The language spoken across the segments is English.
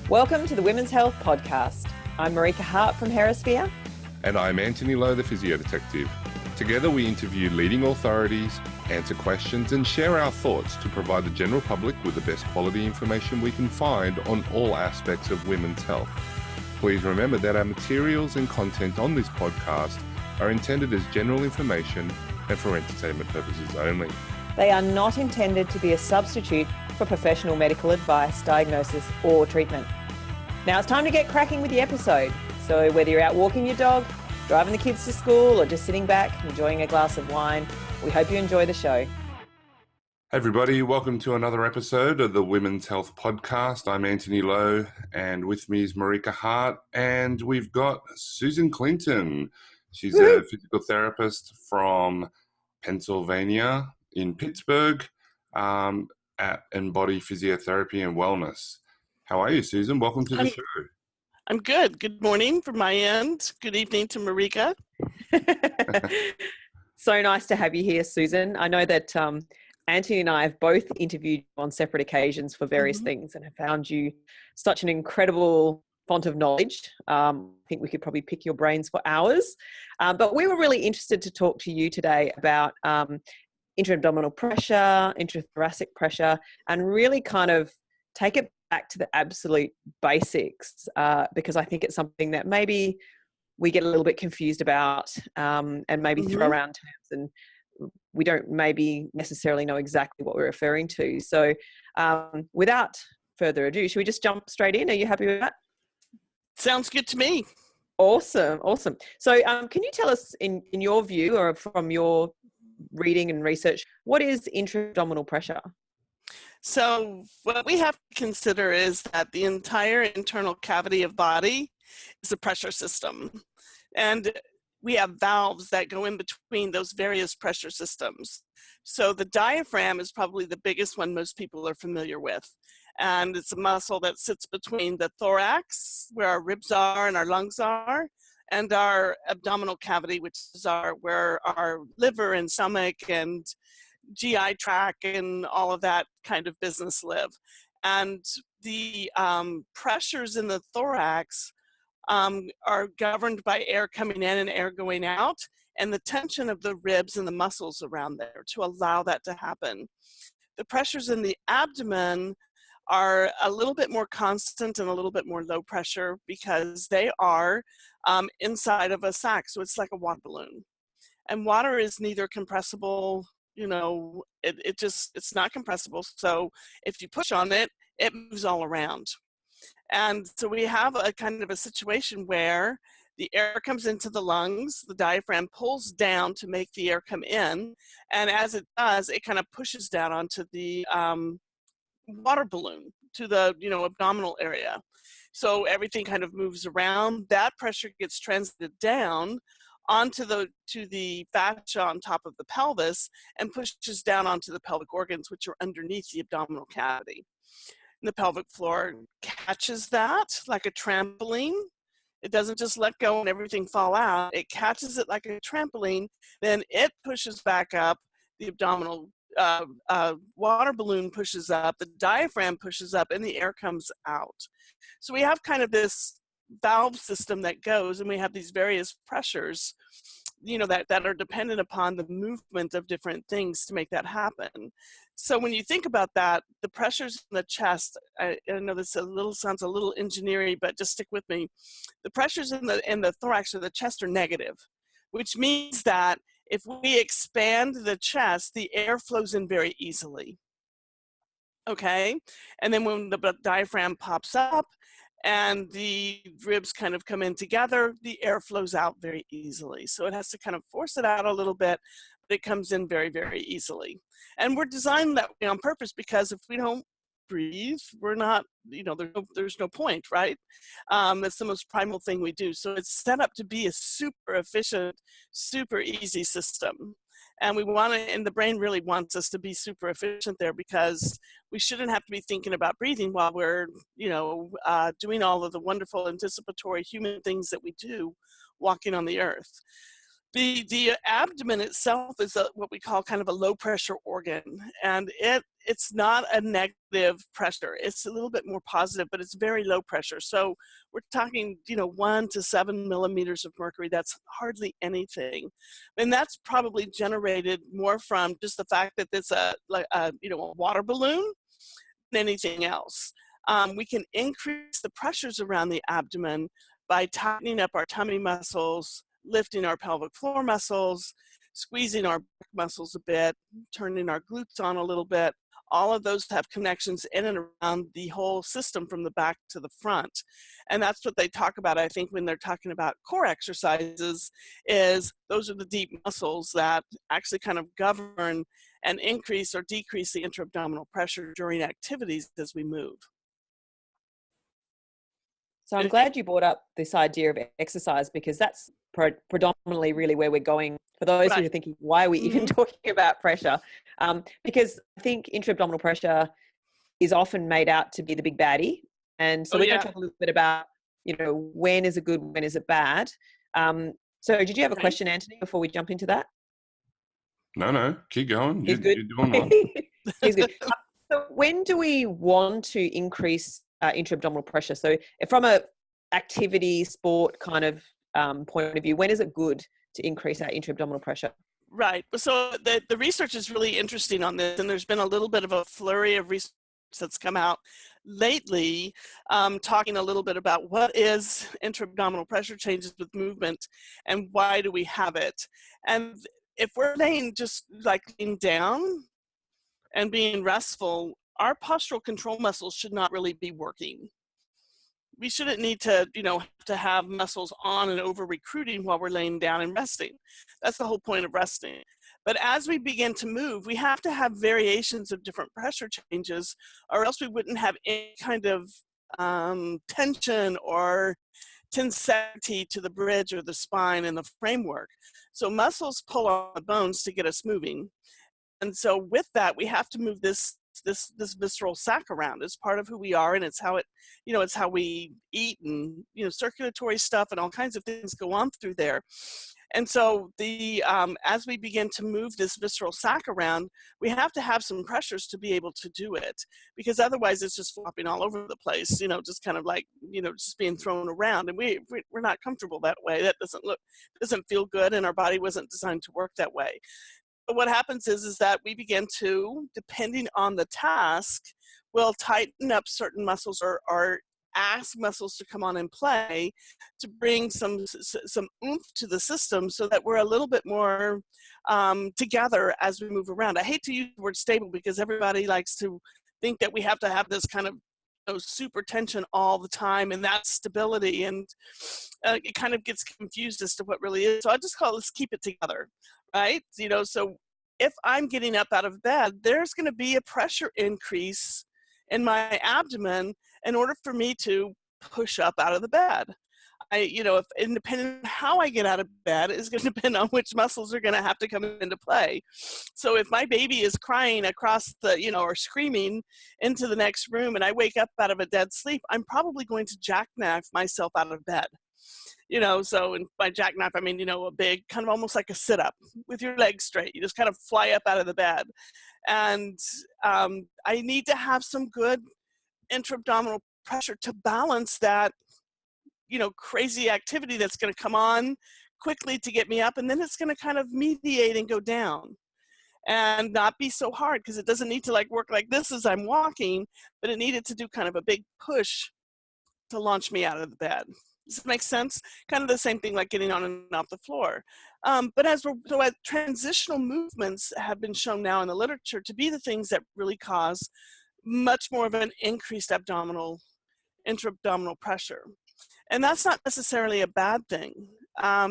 Welcome to the Women's Health Podcast. I'm Marika Hart from Herasphere. And I'm Antony Lo, the physio detective. Together we interview leading authorities, answer questions and share our thoughts to provide the general public with the best quality information we can find on all aspects of women's health. Please remember that our materials and content on this podcast are intended as general information and for entertainment purposes only. They are not intended to be a substitute for professional medical advice, diagnosis or treatment. Now it's time to get cracking with the episode. So whether you're out walking your dog, driving the kids to school or just sitting back enjoying a glass of wine, we hope you enjoy the show. Hey everybody, welcome to another episode of the Women's Health Podcast. I'm Antony Lo and with me is Marika Hart and we've got Susan Clinton. She's a physical therapist from Pennsylvania in Pittsburgh at Embody Physiotherapy and Wellness. How are you, Susan? Welcome to the show. I'm good. Good morning from my end. Good evening to Marika. So nice to have you here, Susan. I know that Antony and I have both interviewed you on separate occasions for various things and have found you such an incredible font of knowledge. I think we could probably pick your brains for hours. But we were really interested to talk to you today about intra-abdominal pressure, intrathoracic pressure, and really kind of take it back to the absolute basics, because I think it's something that maybe we get a little bit confused about and maybe throw around terms and we don't maybe necessarily know exactly what we're referring to. So without further ado, should we just jump straight in? Are you happy with that? Sounds good to me. Awesome. So can you tell us in your view or from your reading and research, what is intra-abdominal pressure? So what we have to consider is that the entire internal cavity of body is a pressure system. And we have valves that go in between those various pressure systems. So the diaphragm is probably the biggest one most people are familiar with. And it's a muscle that sits between the thorax, where our ribs are and our lungs are, and our abdominal cavity, which is where our liver and stomach and GI tract and all of that kind of business live. And the pressures in the thorax are governed by air coming in and air going out, and the tension of the ribs and the muscles around there to allow that to happen. The pressures in the abdomen are a little bit more constant and a little bit more low pressure because they are inside of a sac. So it's like a water balloon. And water is neither compressible, it's not compressible. So if you push on it, it moves all around. And so we have a kind of a situation where the air comes into the lungs, the diaphragm pulls down to make the air come in. And as it does, it kind of pushes down onto the water balloon to the, abdominal area. So everything kind of moves around. That pressure gets translated down onto the fascia on top of the pelvis and pushes down onto the pelvic organs, which are underneath the abdominal cavity. And the pelvic floor catches that like a trampoline. It doesn't just let go and everything fall out. It catches it like a trampoline. Then it pushes back up. The abdominal water balloon pushes up. The diaphragm pushes up, and the air comes out. So we have kind of this valve system that goes, and we have these various pressures, that are dependent upon the movement of different things to make that happen. So when you think about that, the pressures in the chest, I know this sounds a little engineering, but just stick with me. The pressures in the thorax or the chest are negative, which means that if we expand the chest, the air flows in very easily. Okay, and then when the diaphragm pops up and the ribs kind of come in together, the air flows out very easily. So it has to kind of force it out a little bit, but it comes in very, very easily. And we're designed that way on purpose because if we don't breathe, we're not, there's no point, right? That's the most primal thing we do. So it's set up to be a super efficient, super easy system. And we want to, and the brain really wants us to be super efficient there because we shouldn't have to be thinking about breathing while we're, doing all of the wonderful anticipatory human things that we do walking on the earth. The abdomen itself is what we call kind of a low pressure organ, and it's not a negative pressure. It's a little bit more positive, but it's very low pressure. So we're talking, 1 to 7 millimeters of mercury. That's hardly anything, and that's probably generated more from just the fact that it's a water balloon than anything else. We can increase the pressures around the abdomen by tightening up our tummy muscles, lifting our pelvic floor muscles, squeezing our back muscles a bit, turning our glutes on a little bit. All of those have connections in and around the whole system from the back to the front. And that's what they talk about, I think, when they're talking about core exercises, is those are the deep muscles that actually kind of govern and increase or decrease the intra-abdominal pressure during activities as we move. So I'm glad you brought up this idea of exercise, because that's predominantly really where we're going. For those who are thinking, why are we even talking about pressure? Because I think intra-abdominal pressure is often made out to be the big baddie. And so we're going to talk a little bit about, when is it good, when is it bad? So did you have a question, Antony, before we jump into that? No, keep going. He's good. You're doing well. He's good. So when do we want to increase intra-abdominal pressure? So from a activity, sport kind of point of view, when is it good to increase our intra-abdominal pressure? Right. So the research is really interesting on this, and there's been a little bit of a flurry of research that's come out lately, talking a little bit about what is intra-abdominal pressure changes with movement and why do we have it. And if we're laying down and being restful, our postural control muscles should not really be working. We shouldn't need to, to have muscles on and over recruiting while we're laying down and resting. That's the whole point of resting. But as we begin to move, we have to have variations of different pressure changes, or else we wouldn't have any kind of tension or tenacity to the bridge or the spine and the framework. So muscles pull on the bones to get us moving. And so with that, we have to move this visceral sac around. It's part of who we are, and it's how it's how we eat, and circulatory stuff and all kinds of things go on through there. And so as we begin to move this visceral sac around, we have to have some pressures to be able to do it, because otherwise it's just flopping all over the place, just kind of like, just being thrown around, and we're not comfortable that way. That doesn't feel good, and our body wasn't designed to work that way. But what happens is that we begin to, depending on the task, we'll tighten up certain muscles or ask muscles to come on and play to bring some oomph to the system, so that we're a little bit more together as we move around. I hate to use the word stable, because everybody likes to think that we have to have this kind of super tension all the time, and that's stability, and it kind of gets confused as to what really is. So I just call it, let's keep it together, right? So if I'm getting up out of bed, there's going to be a pressure increase in my abdomen in order for me to push up out of the bed. If independent on how I get out of bed is going to depend on which muscles are going to have to come into play. So if my baby is crying across or screaming into the next room, and I wake up out of a dead sleep, I'm probably going to jackknife myself out of bed. So and by jackknife, I mean, a big, kind of almost like a sit-up with your legs straight. You just kind of fly up out of the bed. And I need to have some good intra-abdominal pressure to balance that, crazy activity that's going to come on quickly to get me up, and then it's going to kind of mediate and go down and not be so hard, because it doesn't need to work like this as I'm walking, but it needed to do kind of a big push to launch me out of the bed. Does that make sense? Kind of the same thing like getting on and off the floor. But as transitional movements have been shown now in the literature to be the things that really cause much more of an increased intra-abdominal pressure. And that's not necessarily a bad thing,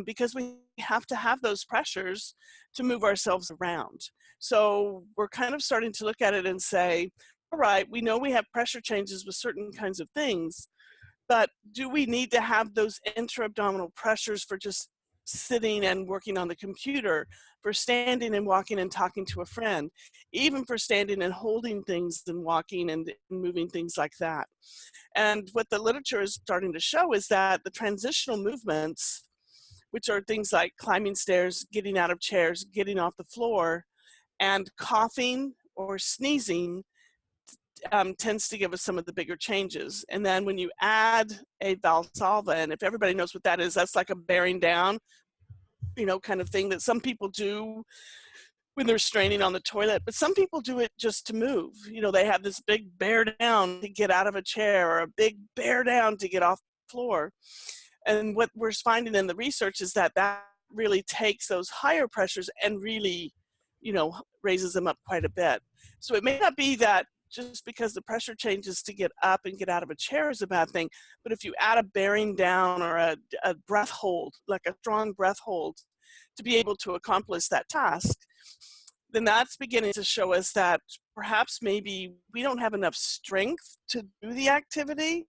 because we have to have those pressures to move ourselves around. So we're kind of starting to look at it and say, all right, we know we have pressure changes with certain kinds of things, but do we need to have those intra-abdominal pressures for just sitting and working on the computer, for standing and walking and talking to a friend, even for standing and holding things and walking and moving, things like that? And what the literature is starting to show is that the transitional movements which are things like climbing stairs, getting out of chairs, getting off the floor, and coughing or sneezing tends to give us some of the bigger changes. And then when you add a Valsalva, and if everybody knows what that is, that's like a bearing down, kind of thing that some people do when they're straining on the toilet, but some people do it just to move. They have this big bear down to get out of a chair, or a big bear down to get off the floor. And what we're finding in the research is that really takes those higher pressures and really, raises them up quite a bit. So it may not be that just because the pressure changes to get up and get out of a chair is a bad thing, but if you add a bearing down or a breath hold, like a strong breath hold, to be able to accomplish that task, then that's beginning to show us that perhaps maybe we don't have enough strength to do the activity,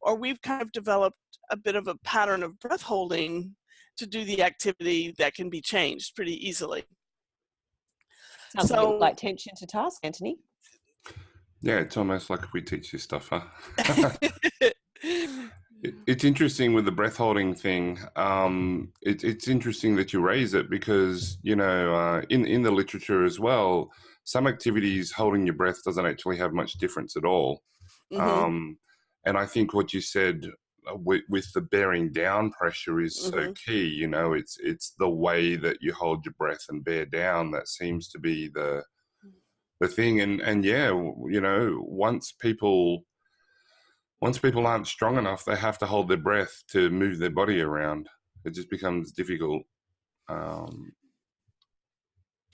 or we've kind of developed a bit of a pattern of breath holding to do the activity that can be changed pretty easily. Sounds a bit like tension to task, Antony. Yeah, it's almost like we teach this stuff, huh? It's interesting with the breath holding thing. It's interesting that you raise it because, in the literature as well, some activities holding your breath doesn't actually have much difference at all. Mm-hmm. And I think what you said with the bearing down pressure is so key. It's the way that you hold your breath and bear down that seems to be the thing. And yeah, once people aren't strong enough, they have to hold their breath to move their body around. It just becomes difficult.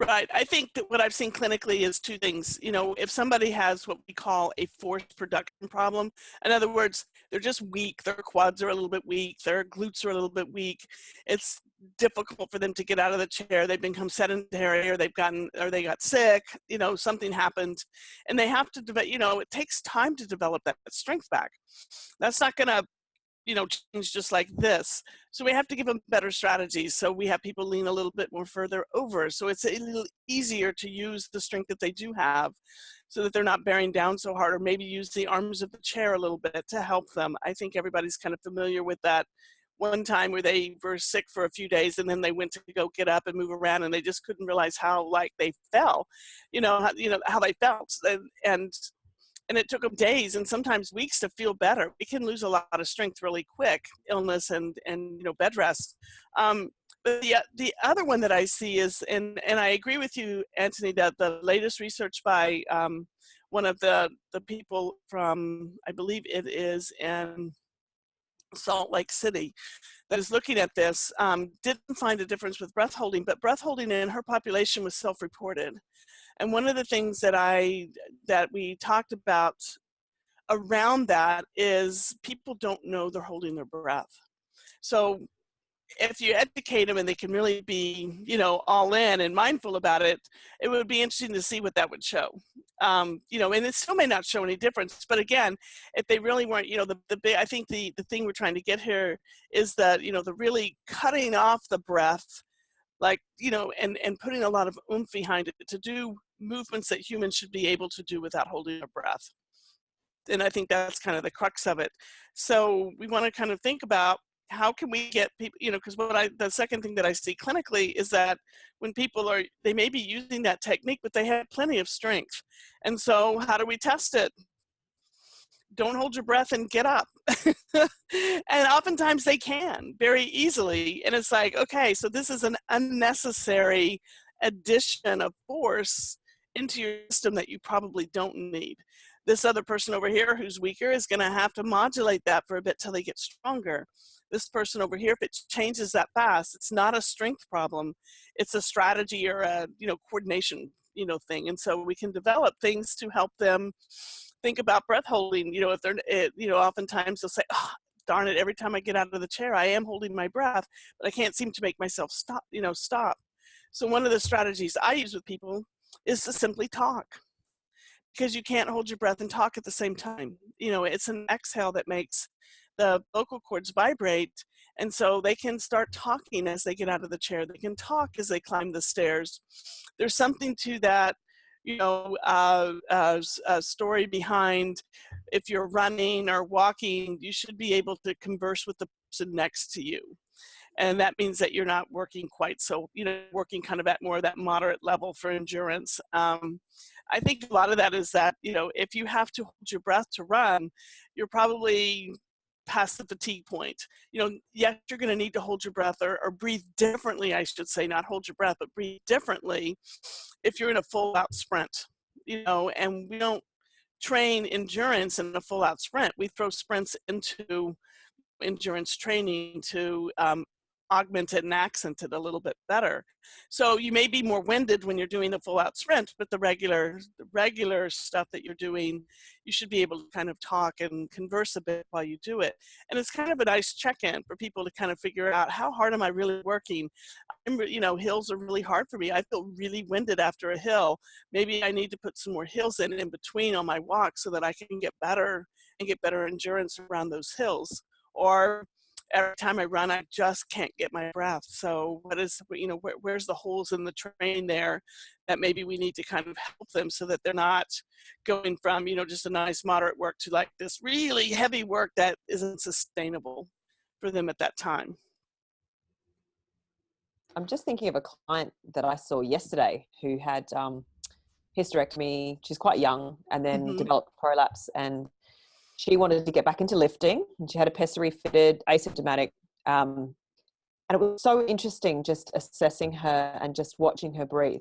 Right. I think that what I've seen clinically is two things. If somebody has what we call a force production problem, in other words, they're just weak, their quads are a little bit weak, their glutes are a little bit weak, it's difficult for them to get out of the chair, they've become sedentary, or they got sick, something happened, and they have to develop, it takes time to develop that strength back. That's not going to change just like this. So we have to give them better strategies. So we have people lean a little bit more further over. So it's a little easier to use the strength that they do have so that they're not bearing down so hard, or maybe use the arms of the chair a little bit to help them. I think everybody's kind of familiar with that one time where they were sick for a few days and then they went to go get up and move around and they just couldn't realize how they fell, how they felt. And it took them days and sometimes weeks to feel better. We can lose a lot of strength really quick, illness and bed rest. But the other one that I see is, and I agree with you, Antony, that the latest research by one of the people from, I believe it is in Salt Lake City, that is looking at this, didn't find a difference with breath holding, but breath holding in her population was self-reported. And one of the things that we talked about around that is people don't know they're holding their breath. So if you educate them and they can really be, all in and mindful about it, it would be interesting to see what that would show. And it still may not show any difference. But again, if they really weren't, I think the thing we're trying to get here is that, the really cutting off the breath, and putting a lot of oomph behind it to do movements that humans should be able to do without holding their breath. And I think that's kind of the crux of it. So we want to kind of think about how can we get people, because the second thing that I see clinically is that when people they may be using that technique, but they have plenty of strength. And so how do we test it? Don't hold your breath and get up. And oftentimes they can very easily. And it's like, okay, so this is an unnecessary addition of force into your system that you probably don't need. This other person over here who's weaker is going to have to modulate that for a bit till they get stronger. This person over here, if it changes that fast, it's not a strength problem. It's a strategy or a coordination thing. And so we can develop things to help them think about breath holding. If they're oftentimes they'll say, oh, darn it, every time I get out of the chair I am holding my breath, but I can't seem to make myself stop. So one of the strategies I use with people is to simply talk, because you can't hold your breath and talk at the same time. It's an exhale that makes the vocal cords vibrate, and so they can start talking as they get out of the chair. They can talk as they climb the stairs. There's something to that, a story behind if you're running or walking, you should be able to converse with the person next to you. And that means that you're not working quite so, working kind of at more of that moderate level for endurance. I think a lot of that is that, if you have to hold your breath to run, you're probably past the fatigue point. Yes, you're going to need to hold your breath or breathe differently, I should say, not hold your breath, but breathe differently if you're in a full out sprint, and we don't train endurance in a full out sprint. We throw sprints into endurance training to augment it and accent it a little bit better. So you may be more winded when you're doing a full out sprint, but the regular stuff that you're doing, you should be able to kind of talk and converse a bit while you do it. And it's kind of a nice check-in for people to kind of figure out, how hard am I really working? Hills are really hard for me. I feel really winded after a hill. Maybe I need to put some more hills in between on my walk so that I can get better and get better endurance around those hills. Or every time I run, I just can't get my breath. So where's the holes in the train there that maybe we need to kind of help them so that they're not going from, just a nice moderate work to like this really heavy work that isn't sustainable for them at that time. I'm just thinking of a client that I saw yesterday who had hysterectomy. She's quite young, and then developed prolapse, and she wanted to get back into lifting, and she had a pessary fitted, asymptomatic. And it was so interesting just assessing her and just watching her breathe.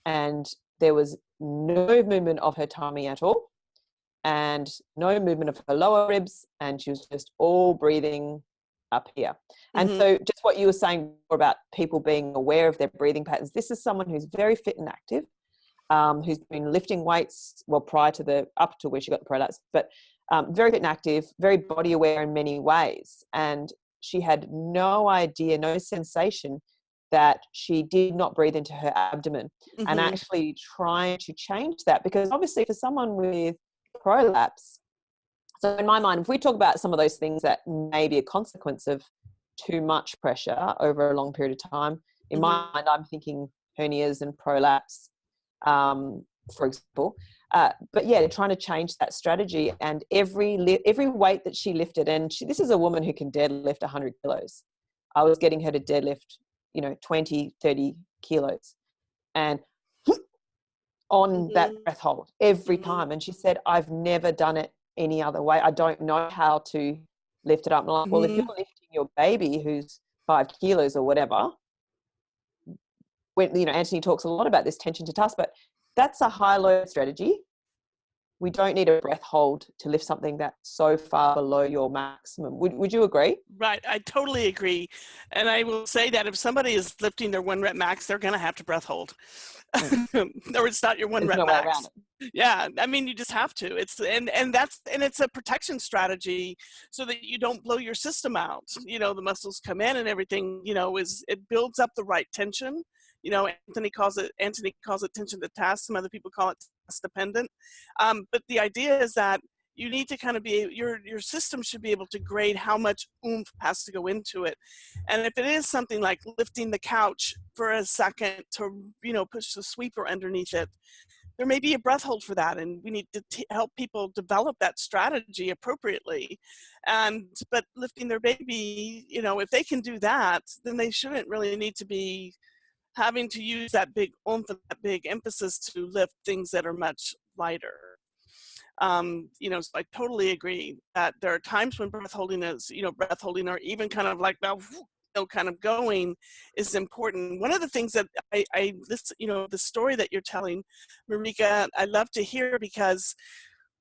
And there was no movement of her tummy at all, and no movement of her lower ribs, and she was just all breathing up here. And so just what you were saying about people being aware of their breathing patterns, this is someone who's very fit and active, who's been lifting weights, prior to up to where she got the prolapse, but very fit and active, very body aware in many ways. And she had no idea, no sensation that she did not breathe into her abdomen, and actually trying to change that, because obviously for someone with prolapse, so in my mind, if we talk about some of those things that may be a consequence of too much pressure over a long period of time, in my mind, I'm thinking hernias and prolapse, for example. But yeah, trying to change that strategy, and every weight that she lifted, and this is a woman who can deadlift 100 kilos. I was getting her to deadlift, 20, 30 kilos, and on that breath hold every time. And she said, I've never done it any other way. I don't know how to lift it up. And I'm like, well, if you're lifting your baby who's 5 kilos or whatever, when, Antony talks a lot about this tension to task, but that's a high load strategy. We don't need a breath hold to lift something that's so far below your maximum. Would you agree? Right. I totally agree. And I will say that if somebody is lifting their 1 rep max, they're going to have to breath hold. Or it's not your 1 rep max. Way around it. Yeah. I mean, you just have to. It's a protection strategy so that you don't blow your system out. The muscles come in and everything, it builds up the right tension. Antony calls it tension to task. Some other people call it task dependent. But the idea is that you need to kind of your system should be able to grade how much oomph has to go into it. And if it is something like lifting the couch for a second to, push the sweeper underneath it, there may be a breath hold for that. And we need to help people develop that strategy appropriately. But lifting their baby, if they can do that, then they shouldn't really need to be having to use that big oomph and that big emphasis to lift things that are much lighter. So I totally agree that there are times when breath holding or even kind of like kind of going is important. One of the things that the story that you're telling, Marika, I love to hear, because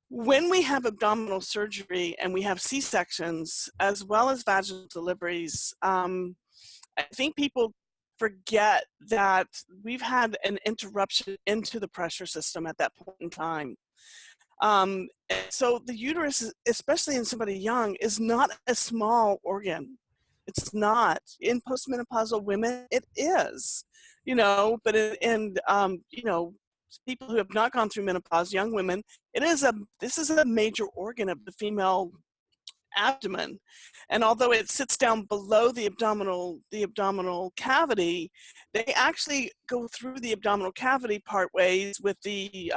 when we have abdominal surgery and we have C-sections as well as vaginal deliveries, I think people forget that we've had an interruption into the pressure system at that point in time. So the uterus, especially in somebody young, is not a small organ. It's not. In postmenopausal women, it is, but people who have not gone through menopause, young women, this is a major organ of the female abdomen. And although it sits down below the abdominal cavity, they actually go through the abdominal cavity part ways with the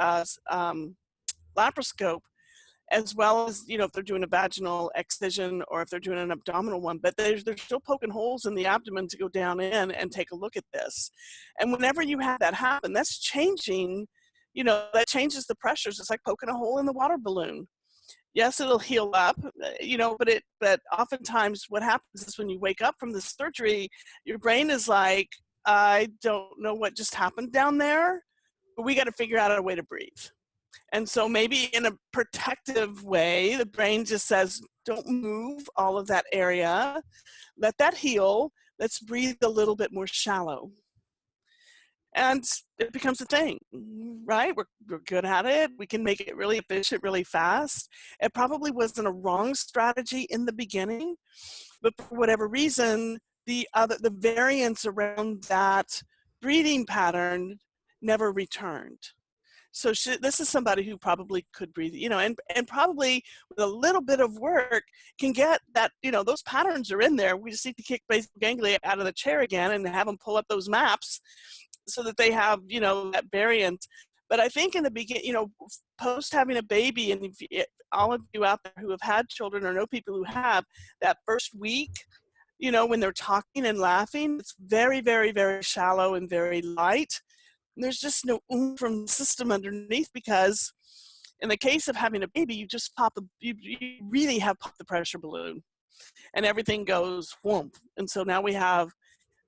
laparoscope as well as, if they're doing a vaginal excision or if they're doing an abdominal one, but they're still poking holes in the abdomen to go down in and take a look at this. And whenever you have that happen, that's changing, that changes the pressures. It's like poking a hole in the water balloon. Yes, it'll heal up, but oftentimes what happens is when you wake up from the surgery, your brain is like, I don't know what just happened down there, but we got to figure out a way to breathe. And so maybe in a protective way, the brain just says, don't move all of that area, let that heal, let's breathe a little bit more shallow. And it becomes a thing, right? We're good at it. We can make it really efficient, really fast. It probably wasn't a wrong strategy in the beginning, but for whatever reason, the variance around that breathing pattern never returned. So this is somebody who probably could breathe, and probably with a little bit of work can get that, those patterns are in there. We just need to kick basal ganglia out of the chair again and have them pull up those maps so that they have, that variant. But I think in the beginning, post having a baby, and all of you out there who have had children or know people who have, that first week, when they're talking and laughing, it's very, very, very shallow and very light. And there's just no oomph from the system underneath, because in the case of having a baby, you just you really have popped the pressure balloon and everything goes whoomp. And so now we have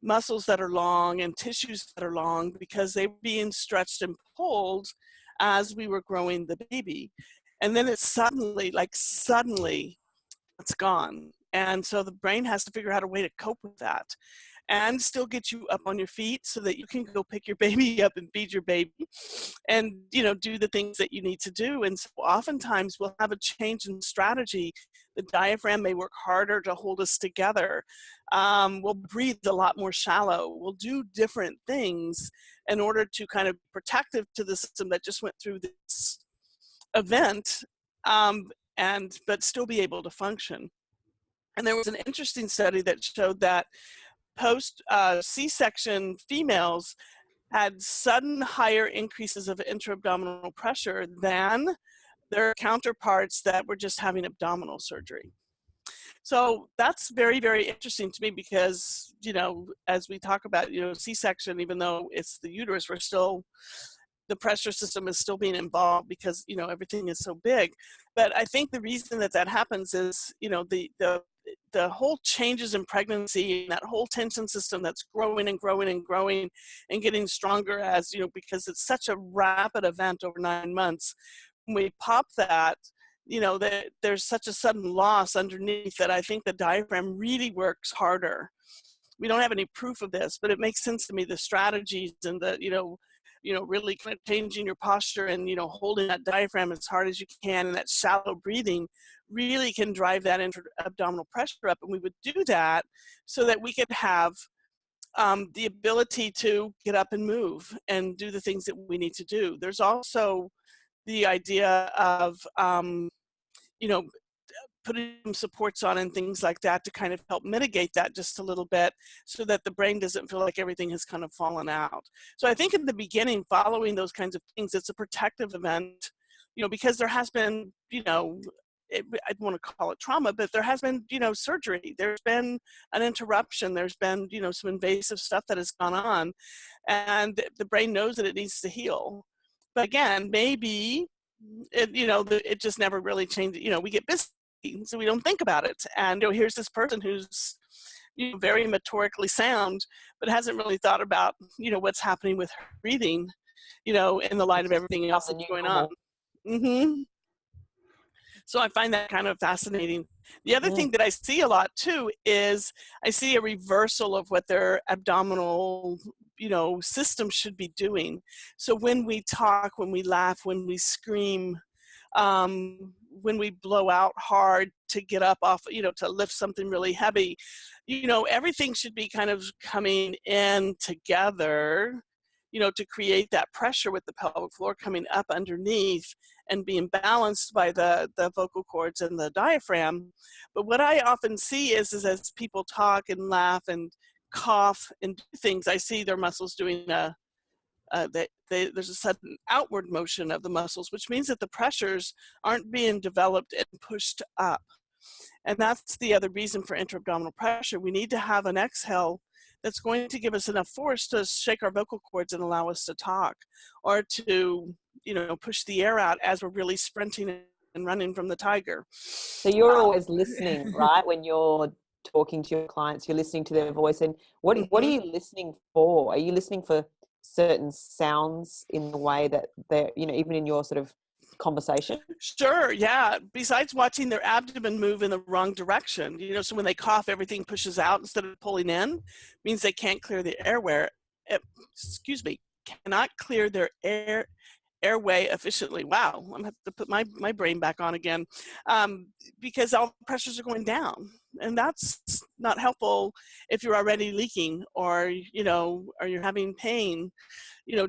muscles that are long and tissues that are long because they were being stretched and pulled as we were growing the baby. And then it's suddenly, it's gone. And so the brain has to figure out a way to cope with that and still get you up on your feet so that you can go pick your baby up and feed your baby and, do the things that you need to do. And so oftentimes we'll have a change in strategy. The diaphragm may work harder to hold us together. We'll breathe a lot more shallow. We'll do different things in order to kind of protective to the system that just went through this event, but still be able to function. And there was an interesting study that showed that post C-section females had sudden higher increases of intra-abdominal pressure than their counterparts that were just having abdominal surgery. So that's very, very interesting to me because, as we talk about, C-section, even though it's the uterus, the pressure system is still being involved because, everything is so big. But I think the reason that happens is, the whole changes in pregnancy and that whole tension system that's growing and growing and growing and getting stronger as, because it's such a rapid event over 9 months. When we pop that, there's such a sudden loss underneath that I think the diaphragm really works harder. We don't have any proof of this, but it makes sense to me, the strategies and the, really kind of changing your posture and, holding that diaphragm as hard as you can, and that shallow breathing really can drive that intra-abdominal pressure up. And we would do that so that we could have the ability to get up and move and do the things that we need to do. There's also the idea of, putting supports on and things like that to kind of help mitigate that just a little bit so that the brain doesn't feel like everything has kind of fallen out. So I think in the beginning, following those kinds of things, it's a protective event, because there has been, I don't want to call it trauma, but there has been, surgery. There's been an interruption. There's been, some invasive stuff that has gone on, and the brain knows that it needs to heal. But again, maybe, it just never really changed. We get busy, so we don't think about it. And here's this person who's very motorically sound, but hasn't really thought about what's happening with her breathing, in the light of everything else that's going on. Mm-hmm. So I find that kind of fascinating. The other thing that I see a lot too is I see a reversal of what their abdominal, system should be doing. So when we talk, when we laugh, when we scream, when we blow out hard to get up off, to lift something really heavy, everything should be kind of coming in together, to create that pressure with the pelvic floor coming up underneath and being balanced by the vocal cords and the diaphragm. But what I often see is as people talk and laugh and cough and do things, I see their muscles doing a there's a sudden outward motion of the muscles, which means that the pressures aren't being developed and pushed up. And that's the other reason for intra-abdominal pressure. We need to have an exhale that's going to give us enough force to shake our vocal cords and allow us to talk, or to, push the air out as we're really sprinting and running from the tiger. So you're always listening, right? When you're talking to your clients, you're listening to their voice. And what are you listening for? Are you listening for certain sounds in the way that they're, even in your sort of conversation? Sure, yeah. Besides watching their abdomen move in the wrong direction, so when they cough, everything pushes out instead of pulling in, means they can't clear the cannot clear their airway efficiently. Wow, I'm gonna have to put my brain back on again, because all the pressures are going down, and that's not helpful if you're already leaking, or or you're having pain,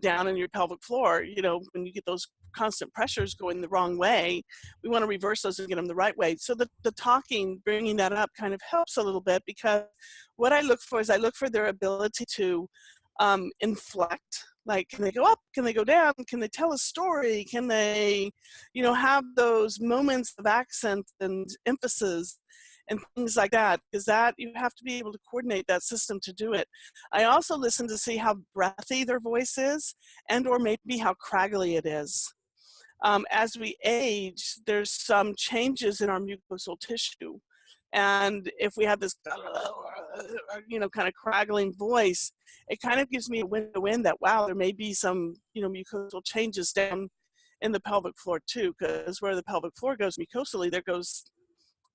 down in your pelvic floor. When you get those constant pressures going the wrong way, we want to reverse those and get them the right way. So the talking, bringing that up, kind of helps a little bit, because what I look for is their ability to inflect. Like, can they go up? Can they go down? Can they tell a story? Can they, have those moments of accent and emphasis and things like that? Because that, you have to be able to coordinate that system to do it. I also listen to see how breathy their voice is, and or maybe how craggly it is. As we age, there's some changes in our mucosal tissue. And if we have this, kind of craggling voice, it kind of gives me a window in that, wow, there may be some, mucosal changes down in the pelvic floor too, because where the pelvic floor goes mucosally, there goes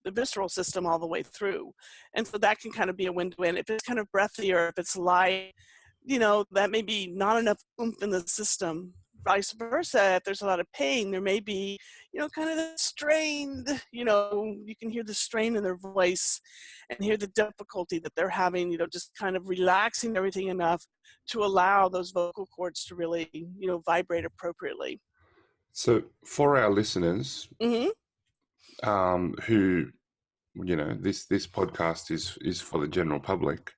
the visceral system all the way through. And so that can kind of be a window in. If it's kind of breathy, or if it's light, that may be not enough oomph in the system. Vice versa, if there's a lot of pain, there may be, kind of the strained, you can hear the strain in their voice and hear the difficulty that they're having, just kind of relaxing everything enough to allow those vocal cords to really, vibrate appropriately. So for our listeners, who, this podcast is for the general public,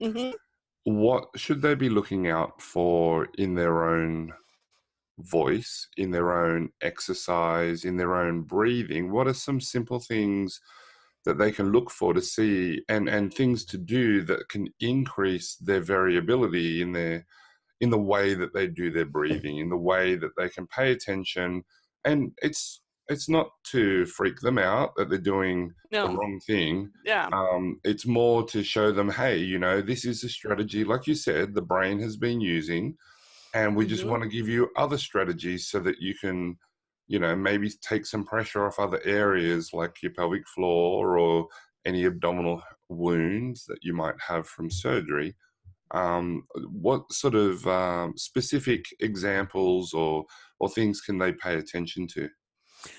what should they be looking out for in their own voice, in their own exercise, in their own breathing? What are some simple things that they can look for to see, and things to do that can increase their variability in the way that they do their breathing, in the way that they can pay attention? And it's not to freak them out that they're doing the wrong thing. Yeah. It's more to show them, hey, this is a strategy, like you said, the brain has been using. And we just want to give you other strategies so that you can, maybe take some pressure off other areas like your pelvic floor or any abdominal wounds that you might have from surgery. What sort of specific examples or things can they pay attention to?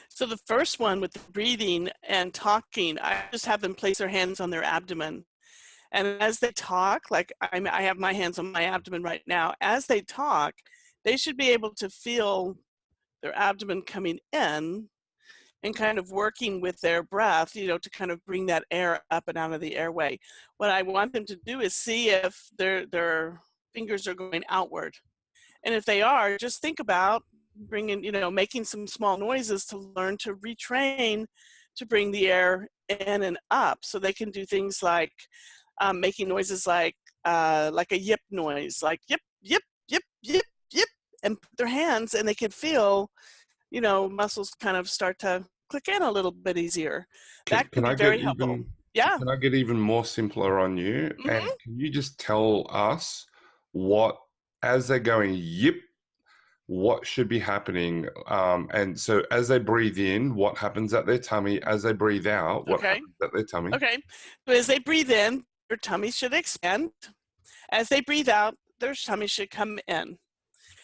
So the first one with the breathing and talking, I just have them place their hands on their abdomen. And as they talk, like I have my hands on my abdomen right now, as they talk, they should be able to feel their abdomen coming in and kind of working with their breath, to kind of bring that air up and out of the airway. What I want them to do is see if their fingers are going outward. And if they are, just think about making some small noises to learn to retrain to bring the air in and up, so they can do things like making noises like a yip noise, like yip, yip, yip, yip, yip, and put their hands, and they can feel, muscles kind of start to click in a little bit easier. That can be very helpful. Yeah. Can I get even more simpler on you? And can you just tell us what, as they're going yip, what should be happening? And so as they breathe in, what happens at their tummy? As they breathe out, what happens at their tummy? Okay. So as they breathe in, their tummy should expand. As they breathe out, their tummy should come in.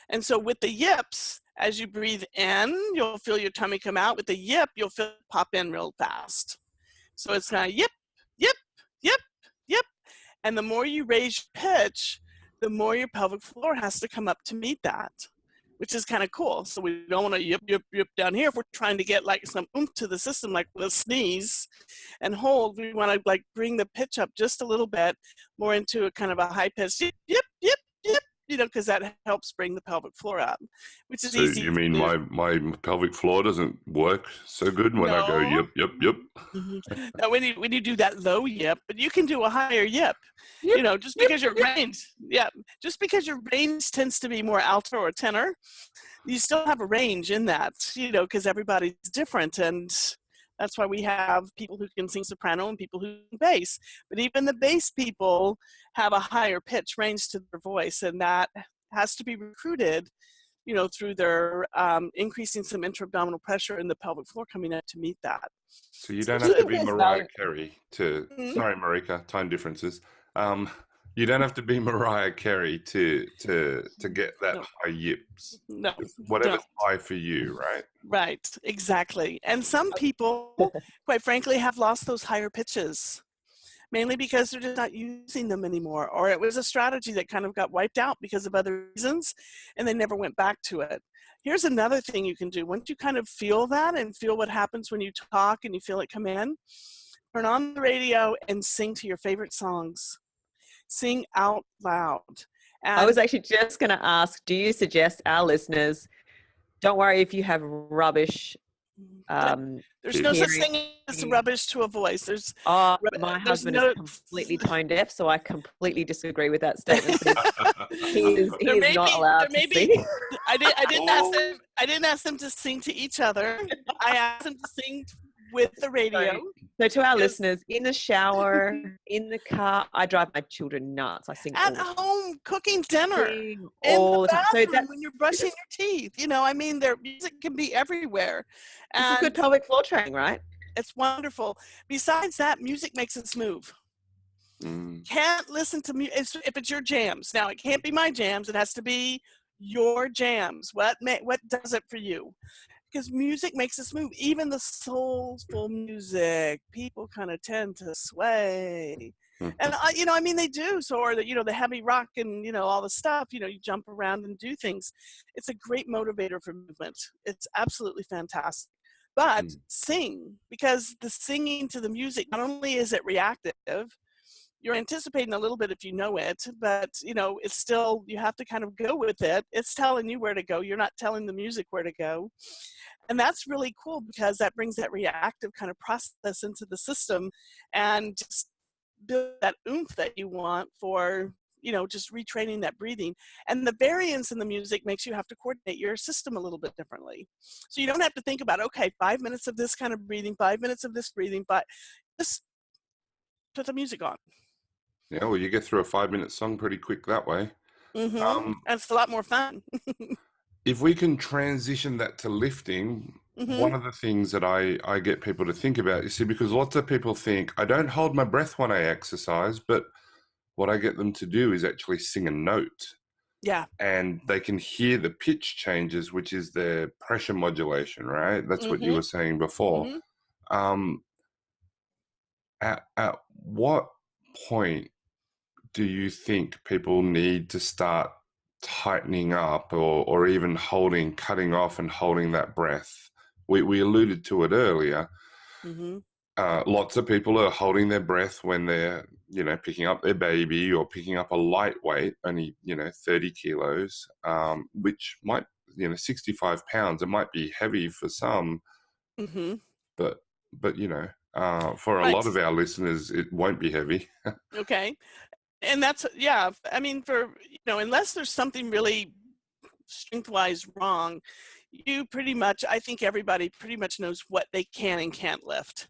And so with the yips, as you breathe in, you'll feel your tummy come out. With the yip, you'll feel it pop in real fast. So it's kind of yip, yip, yip, yip. And the more you raise your pitch, the more your pelvic floor has to come up to meet that, which is kind of cool. So we don't want to yip, yip, yip down here. If we're trying to get like some oomph to the system, like with a sneeze and hold, we want to like bring the pitch up just a little bit more into a kind of a high pitch, yip, yip, yip, yip, because that helps bring the pelvic floor up, which is So easy you to mean do. my pelvic floor doesn't work so good when I go No. yep? Now, when you do that low yip, but you can do a higher yip, Yep, just yep, because your yep. range, just because your range tends to be more alto or tenor, you still have a range in that, because everybody's different. And that's why we have people who can sing soprano and people who can bass. But even the bass people have a higher pitch range to their voice, and that has to be recruited, through their increasing some intra-abdominal pressure in the pelvic floor coming up to meet that. So you don't Do you have to think be there's Mariah value? Carey to, Mhm. sorry, Marika, time differences. You don't have to be Mariah Carey to get that No, high yips. no, It's you whatever's don't. high for you, right? Right, exactly. And some people, quite frankly, have lost those higher pitches, mainly because they're just not using them anymore, or it was a strategy that kind of got wiped out because of other reasons, and they never went back to it. Here's another thing you can do. Once you kind of feel that and feel what happens when you talk and you feel it come in, turn on the radio and sing to your favorite songs. Sing out loud. I was And actually just going to ask, do you suggest our listeners, don't worry if you have rubbish there's no such hearing? thing as rubbish to a voice. Oh, my There's husband is no completely tone deaf, so I completely disagree with that statement. He there is may not be allowed to sing. I didn't ask them to sing to each other. I asked them to sing with the radio. So to our Yes. listeners, in the shower, in the car, I drive my children nuts. I sing At all the time. home, cooking dinner, Sing in the all the time. So bathroom that's when you're brushing your teeth. Their music can be everywhere. this is good And pelvic floor training, right? it's wonderful. Besides that, music makes us move. Can't listen to music if it's your jams. Now, it can't be my jams. It has to be your jams. What does it for you? Because music makes us move. Even the soulful music, people kind of tend to sway. And they do. So, or the heavy rock and all the stuff. You jump around and do things. It's a great motivator for movement. It's absolutely fantastic. But sing, because the singing to the music, not only is it reactive, you're anticipating a little bit if you know it, but it's still, you have to kind of go with it. It's telling you where to go. You're not telling the music where to go. And that's really cool because that brings that reactive kind of process into the system and just build that oomph that you want for, just retraining that breathing. And the variance in the music makes you have to coordinate your system a little bit differently. So you don't have to think about, okay, 5 minutes of this kind of breathing, 5 minutes of this breathing, but just put the music on. Yeah, well, you get through a 5-minute song pretty quick that way. And it's a lot more fun. If we can transition that to lifting, one of the things that I get people to think about, you see, because lots of people think, I don't hold my breath when I exercise, but what I get them to do is actually sing a note. Yeah. And they can hear the pitch changes, which is their pressure modulation, right? That's what you were saying before. At what point do you think people need to start tightening up or even cutting off and holding that breath? We alluded to it earlier. Lots of people are holding their breath when they're, picking up their baby or picking up a lightweight, only, 30 kilos, which might, 65 pounds. It might be heavy for some, but for a lot of our listeners, it won't be heavy. Okay. And that's, I mean, unless there's something really strength-wise wrong, I think everybody pretty much knows what they can and can't lift.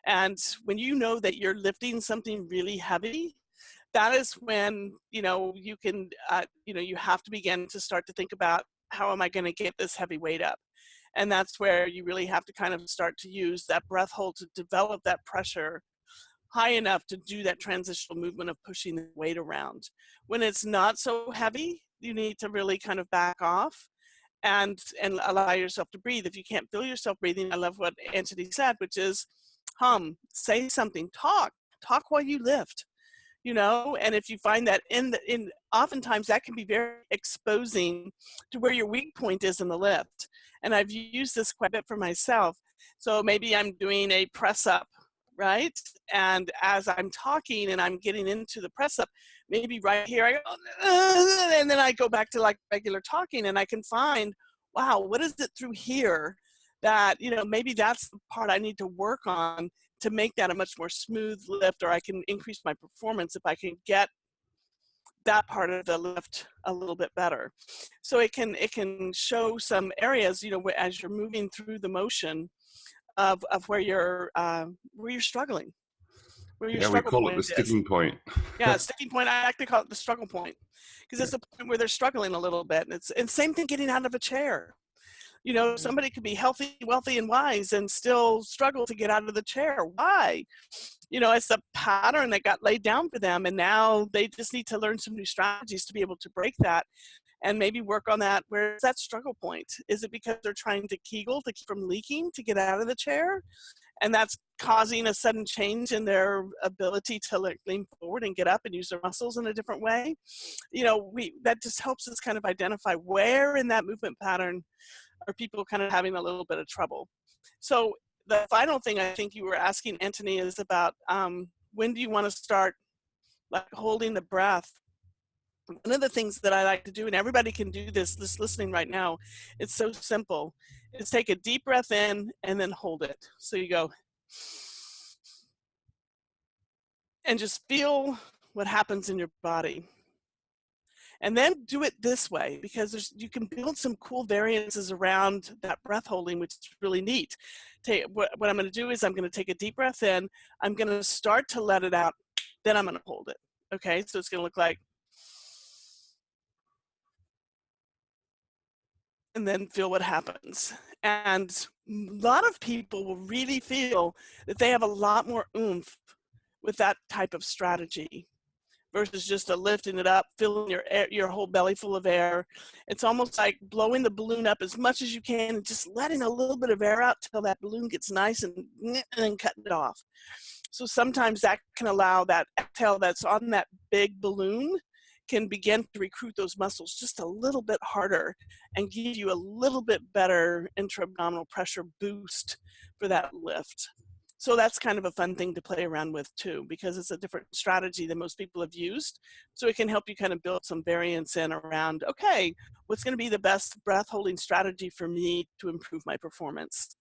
And when you know that you're lifting something really heavy, that is when, you can, you have to begin to start to think about, how am I going to get this heavy weight up? And that's where you really have to kind of start to use that breath hold to develop that pressure high enough to do that transitional movement of pushing the weight around. When it's not so heavy, you need to really kind of back off and allow yourself to breathe. If you can't feel yourself breathing, I love what Antony said, which is hum, say something, talk while you lift, and if you find that oftentimes that can be very exposing to where your weak point is in the lift. And I've used this quite a bit for myself. So maybe I'm doing a press up, right? And as I'm talking and I'm getting into the press up, maybe right here, I go, and then I go back to like regular talking, and I can find, wow, what is it through here that, you know, maybe that's the part I need to work on to make that a much more smooth lift, or I can increase my performance if I can get that part of the lift a little bit better. So it can show some areas, you know, as you're moving through the motion of where you're struggling, where your Yeah, we struggle call it the point is. sticking point. Yeah, sticking point. I like to call it the struggle point, because it's a point where they're struggling a little bit. And same thing getting out of a chair. You know, somebody could be healthy, wealthy, and wise and still struggle to get out of the chair. Why? You know, it's a pattern that got laid down for them, and now they just need to learn some new strategies to be able to break that and maybe work on that. Where's that struggle point? Is it because they're trying to Kegel to keep from leaking to get out of the chair? And that's causing a sudden change in their ability to like lean forward and get up and use their muscles in a different way. You know, that just helps us kind of identify where in that movement pattern are people kind of having a little bit of trouble. So the final thing I think you were asking, Antony, is about when do you want to start like holding the breath? One of the things that I like to do, and everybody can do this listening right now, it's so simple, is take a deep breath in and then hold it. So you go, and just feel what happens in your body. And then do it this way, because you can build some cool variances around that breath holding, which is really neat. What I'm going to do is I'm going to take a deep breath in, I'm going to start to let it out, then I'm going to hold it. Okay, so it's going to look like, and then feel what happens. And a lot of people will really feel that they have a lot more oomph with that type of strategy versus just lifting it up, filling your whole belly full of air. It's almost like blowing the balloon up as much as you can and just letting a little bit of air out till that balloon gets nice, and then cutting it off. So sometimes that can allow that exhale that's on that big balloon can begin to recruit those muscles just a little bit harder and give you a little bit better intra-abdominal pressure boost for that lift. So that's kind of a fun thing to play around with too, because it's a different strategy than most people have used. So it can help you kind of build some variance in around, okay, what's going to be the best breath holding strategy for me to improve my performance?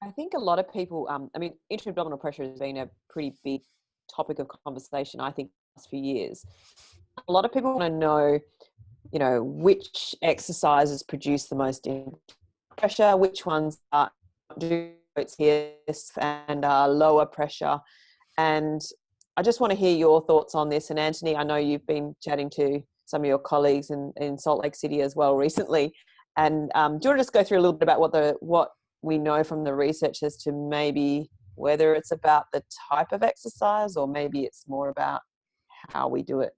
I think a lot of people, I mean, intra-abdominal pressure has been a pretty big topic of conversation, I think, for years. A lot of people want to know, you know, which exercises produce the most pressure, which ones do it's here and lower pressure. And I just want to hear your thoughts on this. And Antony, I know you've been chatting to some of your colleagues in Salt Lake City as well recently. And do you want to just go through a little bit about what we know from the research as to maybe whether it's about the type of exercise or maybe it's more about how we do it?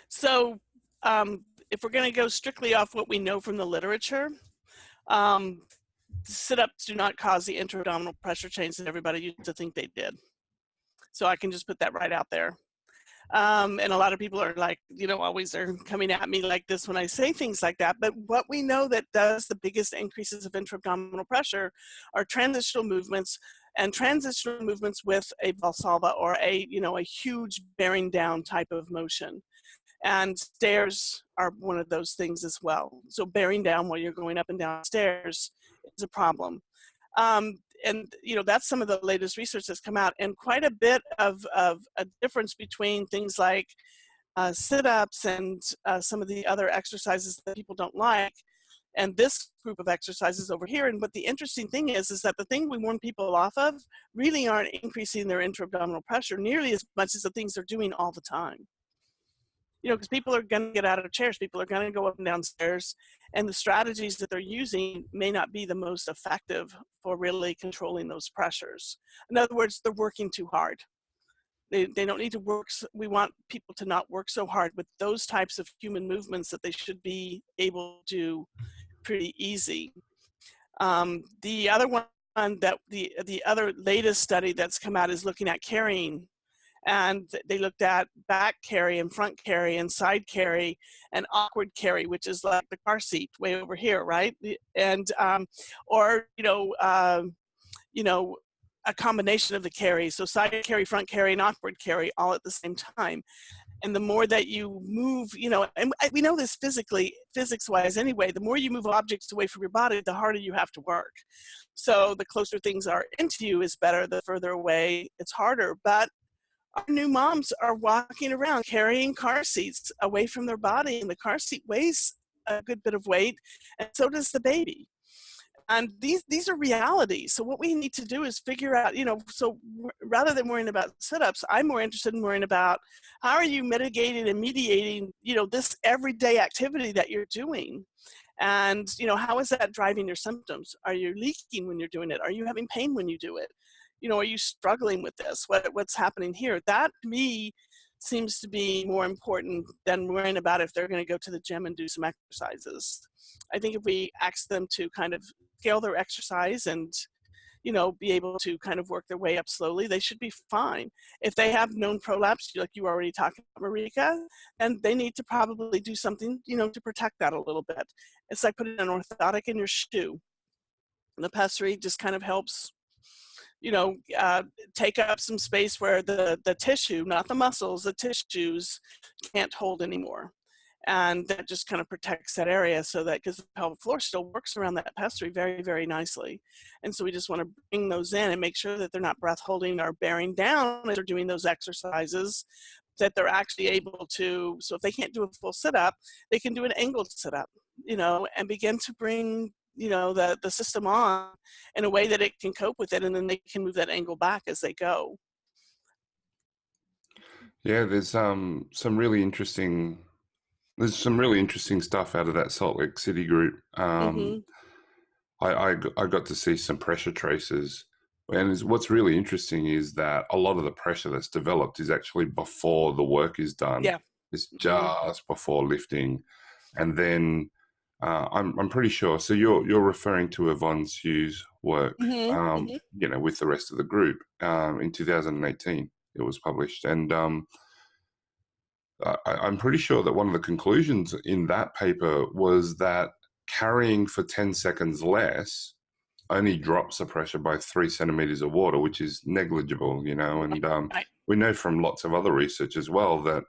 So if we're going to go strictly off what we know from the literature, sit-ups do not cause the intra-abdominal pressure change that everybody used to think they did. So I can just put that right out there. And a lot of people are like, you know, always are coming at me like this when I say things like that. But what we know that does the biggest increases of intra-abdominal pressure are transitional movements, and transitional movements with a Valsalva or a huge bearing down type of motion. And stairs are one of those things as well. So bearing down while you're going up and down stairs is a problem. And that's some of the latest research that's come out, and quite a bit of a difference between things like sit-ups and some of the other exercises that people don't like, and this group of exercises over here. And what the interesting thing is that the thing we warn people off of really aren't increasing their intra-abdominal pressure nearly as much as the things they're doing all the time. Because people are going to get out of chairs, people are going to go up and down stairs, and the strategies that they're using may not be the most effective for really controlling those pressures. In other words, they're working too hard. They don't need to work. We want people to not work so hard with those types of human movements that they should be able to do pretty easy. The other one that the other latest study that's come out is looking at carrying. And they looked at back carry and front carry and side carry and awkward carry, which is like the car seat way over here, right? And a combination of the carry, so side carry, front carry, and awkward carry all at the same time. And the more that you move, and we know this physics-wise anyway, the more you move objects away from your body, the harder you have to work. So the closer things are into you is better, the further away it's harder. But our new moms are walking around carrying car seats away from their body, and the car seat weighs a good bit of weight, and so does the baby. And these are realities. So what we need to do is figure out, so rather than worrying about sit-ups, I'm more interested in worrying about how are you mitigating and mediating, this everyday activity that you're doing. And, how is that driving your symptoms? Are you leaking when you're doing it? Are you having pain when you do it? Are you struggling with this? What's happening here? That, to me, seems to be more important than worrying about if they're going to go to the gym and do some exercises. I think if we ask them to kind of scale their exercise and, be able to kind of work their way up slowly, they should be fine. If they have known prolapse, like you already talked about, Marika, and they need to probably do something, to protect that a little bit. It's like putting an orthotic in your shoe. The pessary just kind of helps, take up some space where the tissue, not the muscles, the tissues can't hold anymore. And that just kind of protects that area, so that, because the pelvic floor still works around that pessary very, very nicely. And so we just want to bring those in and make sure that they're not breath holding or bearing down as they're doing those exercises, that they're actually able to, so if they can't do a full sit-up, they can do an angled sit-up, and begin to bring, the system on in a way that it can cope with it, and then they can move that angle back as they go. Yeah, there's some really interesting stuff out of that Salt Lake City group. Mm-hmm. I got to see some pressure traces, and what's really interesting is that a lot of the pressure that's developed is actually before the work is done. Yeah, It's just before lifting, and then I'm pretty sure. So you're referring to Yvonne Sue's work, with the rest of the group in 2018. It was published, and I'm pretty sure that one of the conclusions in that paper was that carrying for 10 seconds less only drops the pressure by 3 centimeters of water, which is negligible, and we know from lots of other research as well that,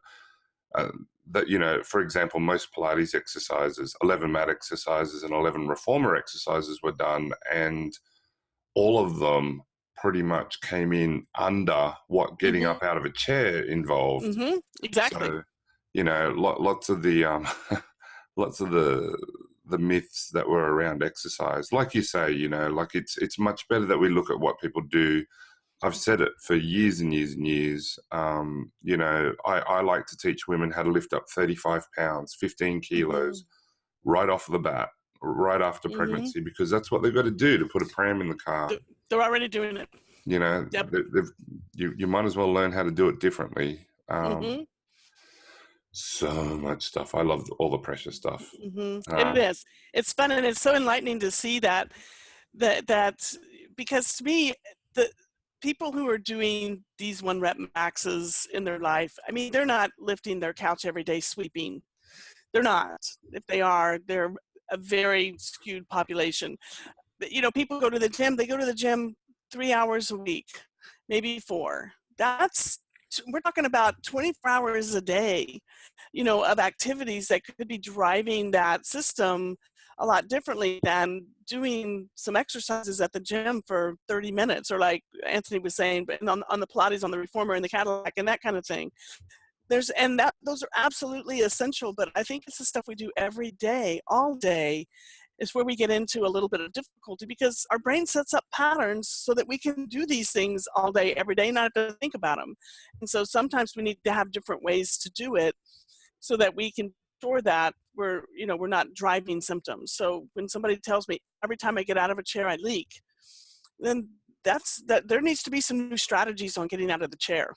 for example, most Pilates exercises, 11 mat exercises and 11 reformer exercises were done, and all of them pretty much came in under what getting up out of a chair involved. Mm-hmm. Exactly. So, lots of the lots of the myths that were around exercise, like you say, like it's much better that we look at what people do. I've said it for years and years and years. I like to teach women how to lift up 35 pounds, 15 kilos right off the bat, right after pregnancy, because that's what they've got to do to put a pram in the car. They're already doing it. Yep. You might as well learn how to do it differently. So much stuff. I love all the pressure stuff. It is. It's fun, and it's so enlightening to see that because to me, the people who are doing these 1 rep maxes in their life, I mean, they're not lifting their couch every day sweeping. They're not. If they are, they're a very skewed population. But, people go to the gym. They go to the gym 3 hours a week, maybe 4. We're talking about 24 hours a day, of activities that could be driving that system a lot differently than doing some exercises at the gym for 30 minutes, or like Antony was saying, but on the Pilates, on the reformer, and the Cadillac, and that kind of thing. Those are absolutely essential, but I think it's the stuff we do every day, all day, is where we get into a little bit of difficulty, because our brain sets up patterns so that we can do these things all day, every day, not have to think about them. And so sometimes we need to have different ways to do it so that we can ensure that we're not driving symptoms. So when somebody tells me every time I get out of a chair I leak, then there needs to be some new strategies on getting out of the chair.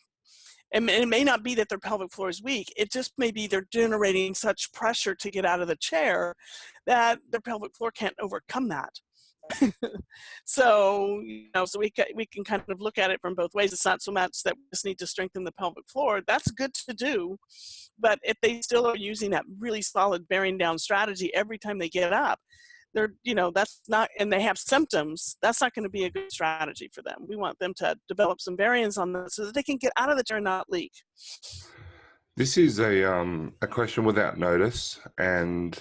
And it may not be that their pelvic floor is weak. It just may be they're generating such pressure to get out of the chair that their pelvic floor can't overcome that. So, so we can kind of look at it from both ways. It's not so much that we just need to strengthen the pelvic floor. That's good to do. But if they still are using that really solid bearing down strategy every time they get up, they're, that's not, and they have symptoms, that's not going to be a good strategy for them. We want them to develop some variance on this so that they can get out of the chair and not leak. This is a question without notice, and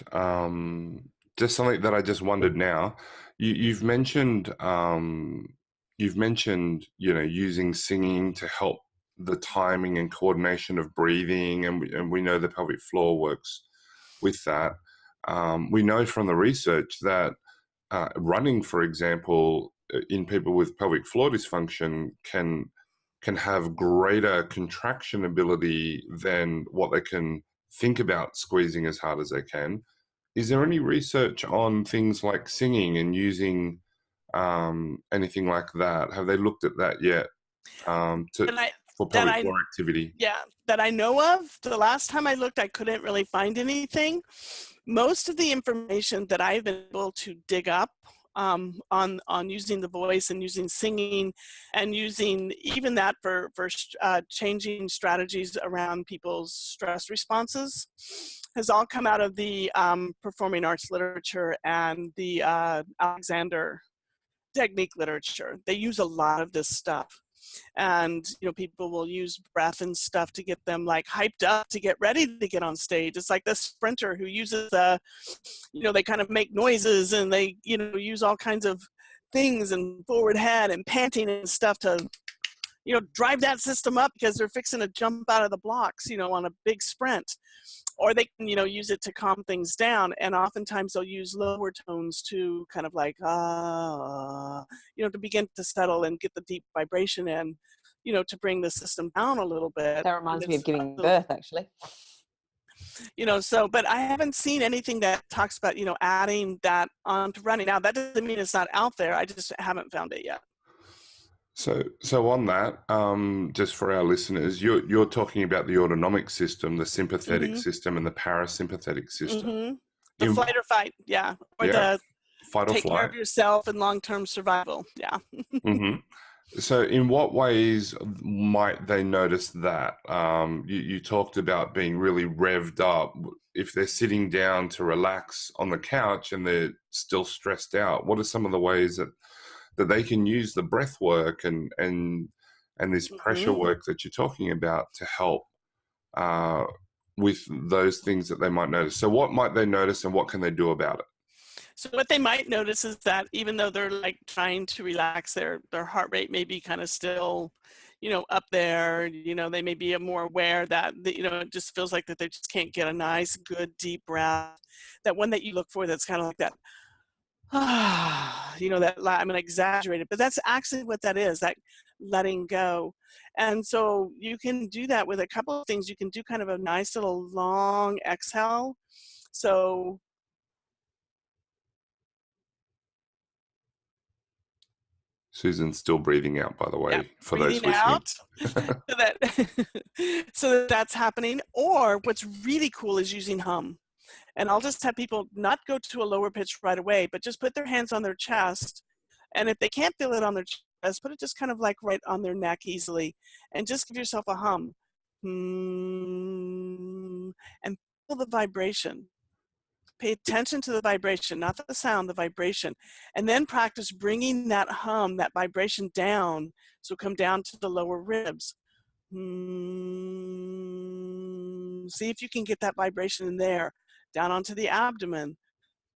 just something that I just wondered now. You've mentioned using singing to help the timing and coordination of breathing, and we know the pelvic floor works with that. We know from the research that running, for example, in people with pelvic floor dysfunction can have greater contraction ability than what they can think about squeezing as hard as they can. Is there any research on things like singing and using anything like that? Have they looked at that yet for pelvic floor activity? Yeah, that I know of. The last time I looked, I couldn't really find anything. Most of the information that I've been able to dig up on using the voice and using singing and using even that for changing strategies around people's stress responses has all come out of the performing arts literature and the Alexander technique literature. They use a lot of this stuff. And people will use breath and stuff to get them like hyped up to get ready to get on stage. It's like the sprinter who uses they kind of make noises and they use all kinds of things and forward head and panting and stuff to drive that system up because they're fixing to jump out of the blocks on a big sprint. Or they can, use it to calm things down. And oftentimes they'll use lower tones to kind of like, to begin to settle and get the deep vibration in, to bring the system down a little bit. That reminds me of giving birth, actually. But I haven't seen anything that talks about, adding that onto running. Now, that doesn't mean it's not out there. I just haven't found it yet. So on that, just for our listeners, you're talking about the autonomic system, the sympathetic system, and the parasympathetic system. The flight or fight, yeah. Or the fight or take flight. Care of yourself and long-term survival, yeah. So in what ways might they notice that? You talked about being really revved up. If they're sitting down to relax on the couch and they're still stressed out, what are some of the ways that they can use the breath work and this pressure work that you're talking about to help with those things that they might notice? So what might they notice and what can they do about it? So what they might notice is that even though they're like trying to relax, their heart rate may be kind of still, up there, they may be more aware that, it just feels like that they just can't get a nice, good, deep breath. That one that you look for that's kind of like that, that I'm going to exaggerate it, but that's actually what that is, that letting go. And so you can do that with a couple of things. You can do kind of a nice little long exhale. So Susan's still breathing out, by the way, for those listening. Out, so that's happening. Or what's really cool is using hum. And I'll just have people not go to a lower pitch right away, but just put their hands on their chest. And if they can't feel it on their chest, put it just kind of like right on their neck easily. And just give yourself a hum. And feel the vibration. Pay attention to the vibration, not the sound, the vibration. And then practice bringing that hum, that vibration down. So come down to the lower ribs. See if you can get that vibration in there. Down onto the abdomen.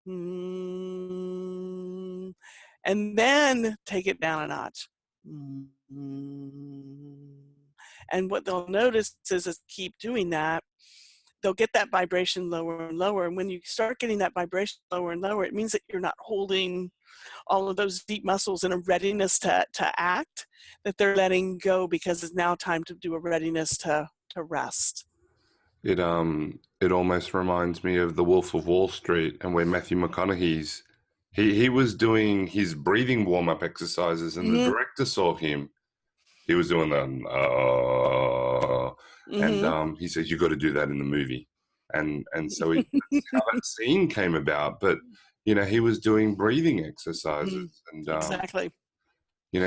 And then take it down a notch. And what they'll notice is keep doing that, they'll get that vibration lower and lower. And when you start getting that vibration lower and lower, it means that you're not holding all of those deep muscles in a readiness to act, that they're letting go because it's now time to do a readiness to rest. It almost reminds me of The Wolf of Wall Street, and where Matthew McConaughey's he was doing his breathing warm-up exercises, and the director saw him. He was doing that, and he said, "You got to do that in the movie." And so that's how that scene came about. But he was doing breathing exercises, and exactly.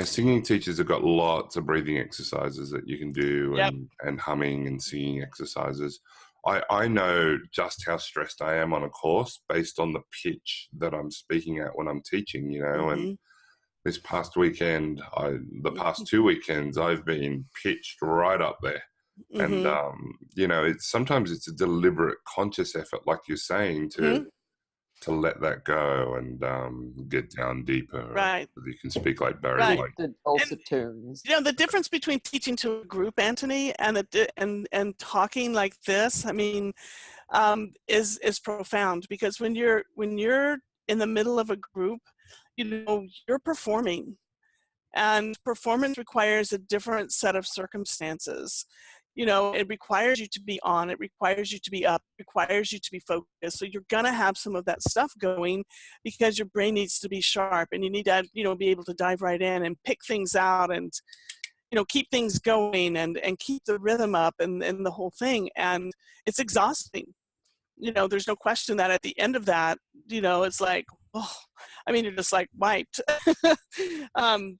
Singing teachers have got lots of breathing exercises that you can do, and humming and singing exercises. I know just how stressed I am on a course based on the pitch that I'm speaking at when I'm teaching, you know, and this past weekend, the past 2 weekends, I've been pitched right up there. And, you know, sometimes it's a deliberate, conscious effort, like you're saying, to let that go and get down deeper. Right. You can speak like Barry Right. White. The dulcet tones. You know, the difference between teaching to a group, Antony, and talking like this, I mean, is profound, because when you're in the middle of a group, you know, you're performing, and performance requires a different set of circumstances. You know, it requires you to be on, it requires you to be up, it requires you to be focused. So you're gonna have some of that stuff going, because your brain needs to be sharp, and you need to, you know, be able to dive right in and pick things out, and, you know, keep things going, and keep the rhythm up, and the whole thing. And it's exhausting. You know, there's no question that at the end of that, you know, it's like, oh, I mean, you're just like wiped.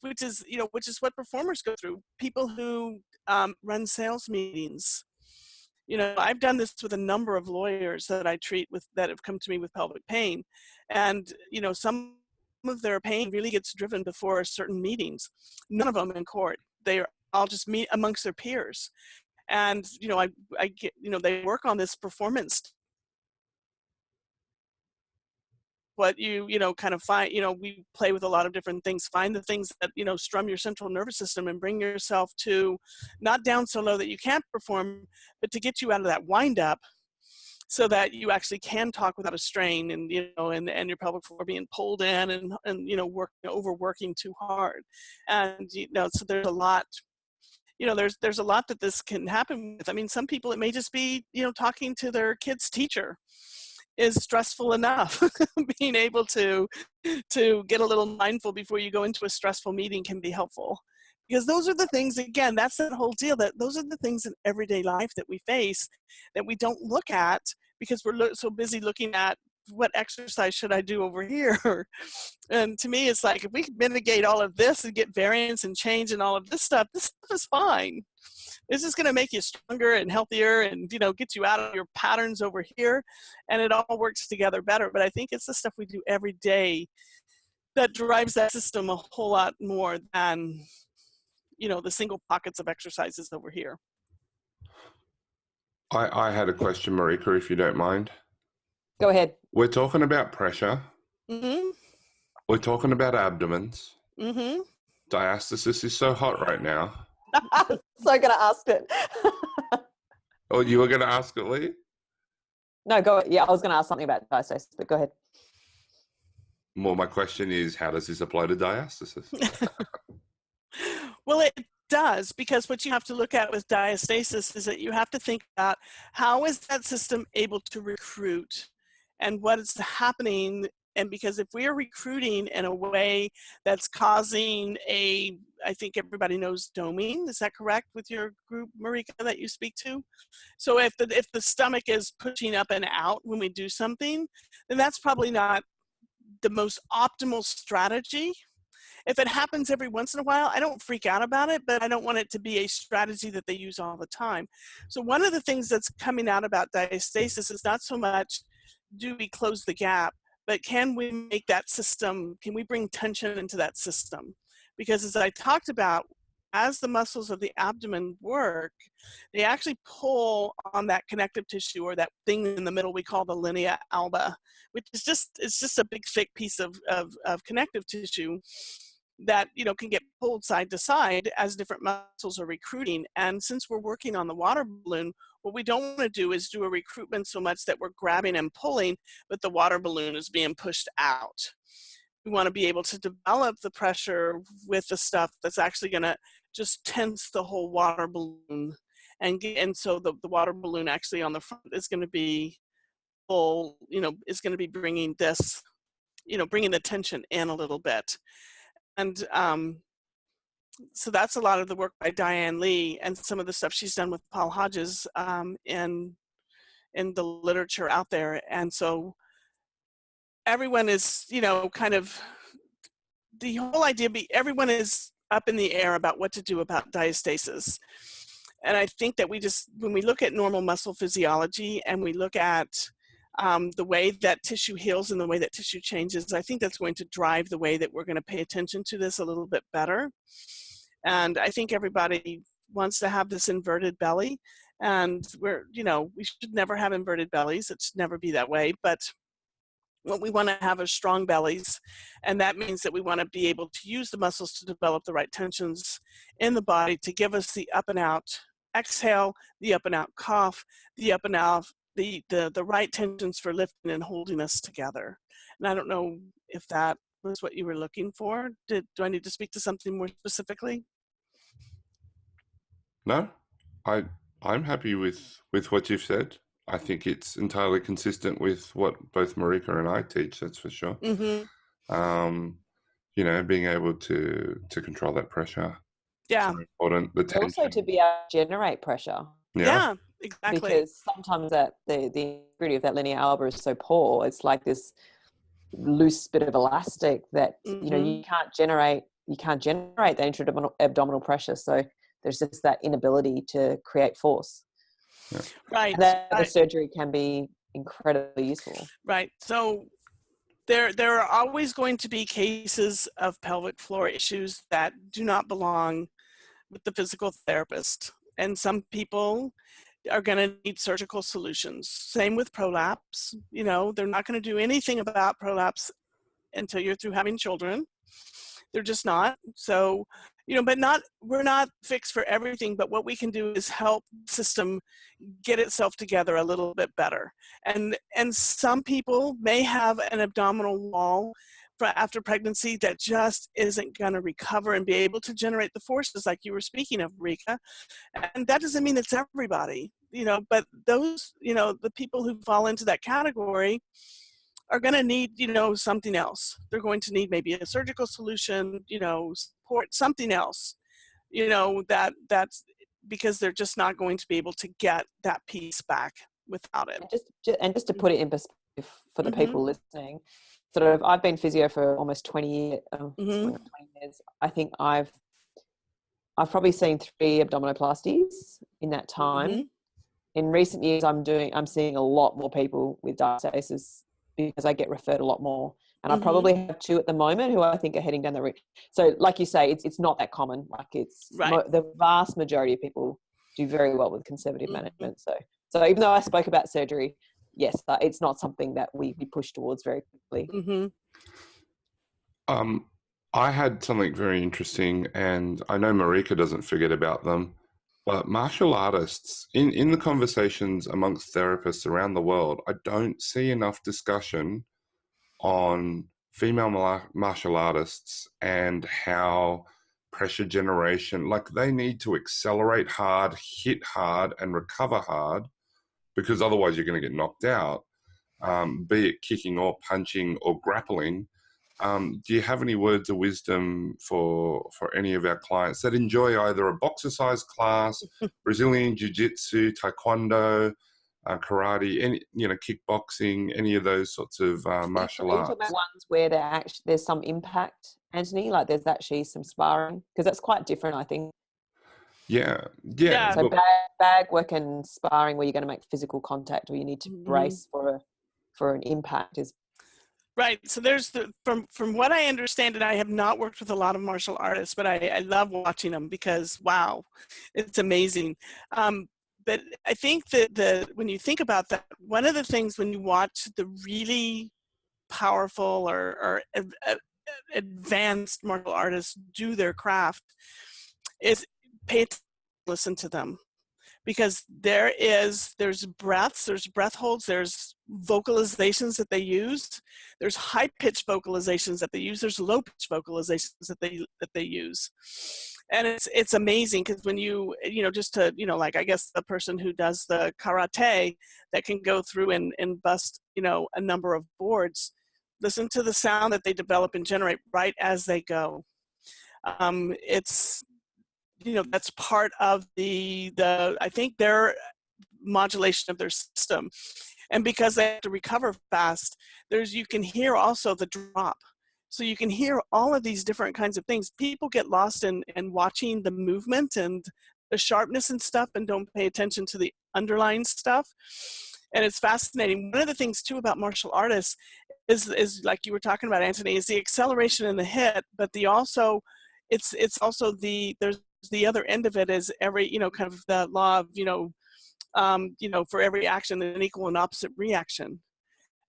Which is, you know, which is what performers go through. People who run sales meetings. You know, I've done this with a number of lawyers that I treat with, that have come to me with pelvic pain. And, you know, some of their pain really gets driven before certain meetings. None of them in court. They're all just meet amongst their peers. And, you know, I get, you know, they work on this performance. What you know, kind of find, you know, we play with a lot of different things. Find the things that, you know, strum your central nervous system and bring yourself to, not down so low that you can't perform, but to get you out of that wind up, so that you actually can talk without a strain, and, you know, and your pelvic floor being pulled in, and you know, overworking too hard. And, you know, so there's a lot, you know, there's a lot that this can happen with. I mean, some people, it may just be, you know, talking to their kid's teacher is stressful enough. Being able to get a little mindful before you go into a stressful meeting can be helpful, because those are the things, again, that's that whole deal, that those are the things in everyday life that we face that we don't look at, because we're so busy looking at what exercise should I do over here. And to me, it's like, if we can mitigate all of this and get variance and change and all of this stuff is fine. This is going to make you stronger and healthier, and, you know, get you out of your patterns over here, and it all works together better. But I think it's the stuff we do every day that drives that system a whole lot more than, you know, the single pockets of exercises over here. I had a question, Marika, if you don't mind. Go ahead. We're talking about pressure. Mm-hmm. We're talking about abdomens. Mm-hmm. Diastasis is so hot right now. So gonna ask it. Oh, you were going to ask it, Lee? No, go. Yeah, I was gonna ask something about diastasis, but go ahead. Well, my question is, how does this apply to diastasis? Well, it does, because what you have to look at with diastasis is that you have to think about, how is that system able to recruit, and what is happening. And because if we are recruiting in a way that's causing I think everybody knows doming, is that correct with your group, Marika, that you speak to? So if the stomach is pushing up and out when we do something, then that's probably not the most optimal strategy. If it happens every once in a while, I don't freak out about it, but I don't want it to be a strategy that they use all the time. So one of the things that's coming out about diastasis is not so much, do we close the gap, but can we make that system, can we bring tension into that system? Because as I talked about, as the muscles of the abdomen work, they actually pull on that connective tissue, or that thing in the middle we call the linea alba, which is it's just a big thick piece of connective tissue that, you know, can get pulled side to side as different muscles are recruiting. And since we're working on the water balloon, what we don't want to do is do a recruitment so much that we're grabbing and pulling, but the water balloon is being pushed out. We want to be able to develop the pressure with the stuff that's actually going to just tense the whole water balloon. And so the water balloon actually on the front is going to be full, you know, is going to be bringing this, you know, bringing the tension in a little bit. And so that's a lot of the work by Diane Lee, and some of the stuff she's done with Paul Hodges in the literature out there. And so everyone is, you know, kind of, the whole idea everyone is up in the air about what to do about diastasis. And I think that when we look at normal muscle physiology and we look at the way that tissue heals and the way that tissue changes, I think that's going to drive the way that we're going to pay attention to this a little bit better. And I think everybody wants to have this inverted belly, and we should never have inverted bellies. It should never be that way. But what we want to have is strong bellies, and that means that we want to be able to use the muscles to develop the right tensions in the body to give us the up and out exhale, the up and out cough, the up and out, the right tensions for lifting and holding us together. And I don't know if that was what you were looking for. Do I need to speak to something more specifically? No, I'm happy with what you've said. I think it's entirely consistent with what both Marika and I teach. That's for sure. Being able to control that pressure. Yeah. So important. The tension. Also to be able to generate pressure. Yeah, exactly. Because sometimes that the integrity of that linear alba is so poor. It's like this loose bit of elastic that you can't generate the intra-abdominal pressure. So there's just that inability to create force. Yeah. Right. And the surgery can be incredibly useful. Right. So there are always going to be cases of pelvic floor issues that do not belong with the physical therapist. And some people are going to need surgical solutions. Same with prolapse. They're not going to do anything about prolapse until you're through having children. They're just not. So, we're not fixed for everything, but what we can do is help the system get itself together a little bit better. And some people may have an abdominal wall after pregnancy that just isn't going to recover and be able to generate the forces like you were speaking of, Marika. And that doesn't mean it's everybody, but those, the people who fall into that category are going to need, something else. They're going to need maybe a surgical solution, support, something else, that's because they're just not going to be able to get that piece back without it. And just to put it in perspective for the people listening, I've been physio for almost 20 years. 20 years. I think I've probably seen 3 abdominoplasties in that time. In recent years, I'm seeing a lot more people with diastasis because I get referred a lot more. And I probably have 2 at the moment who I think are heading down the route. So like you say, it's not that common. Like the vast majority of people do very well with conservative management. So even though I spoke about surgery, yes, it's not something that we push towards very quickly. I had something very interesting, and I know Marika doesn't forget about them, but martial artists, in the conversations amongst therapists around the world, I don't see enough discussion on female martial artists and how pressure generation, like they need to accelerate hard, hit hard, and recover hard, because otherwise you're going to get knocked out, be it kicking or punching or grappling. Do you have any words of wisdom for any of our clients that enjoy either a boxercise class, Brazilian Jiu-Jitsu, Taekwondo, karate, kickboxing, any of those sorts of martial arts? About ones where there's some impact, Antony, like there's actually some sparring, because that's quite different, I think. Yeah. So bag work and sparring where you're going to make physical contact or you need to brace for an impact is. Right. So there's from what I understand, and I have not worked with a lot of martial artists, but I love watching them because, wow, it's amazing. But I think that when you think about that, one of the things when you watch the really powerful or advanced martial artists do their craft is pay attention, listen to them. Because there's breaths, there's breath holds, there's vocalizations that they use, there's high-pitched vocalizations that they use, there's low-pitched vocalizations that they use. And it's amazing because when just to, like I guess the person who does the karate that can go through and bust, a number of boards, listen to the sound that they develop and generate right as they go. It's that's part of the I think their modulation of their system. And because they have to recover fast, you can hear also the drop. So you can hear all of these different kinds of things. People get lost in watching the movement and the sharpness and stuff and don't pay attention to the underlying stuff. And it's fascinating. One of the things too about martial artists is like you were talking about, Antony, is the acceleration and the hit, but it's also there's the other end of it is every, kind of the law of, for every action, there's an equal and opposite reaction.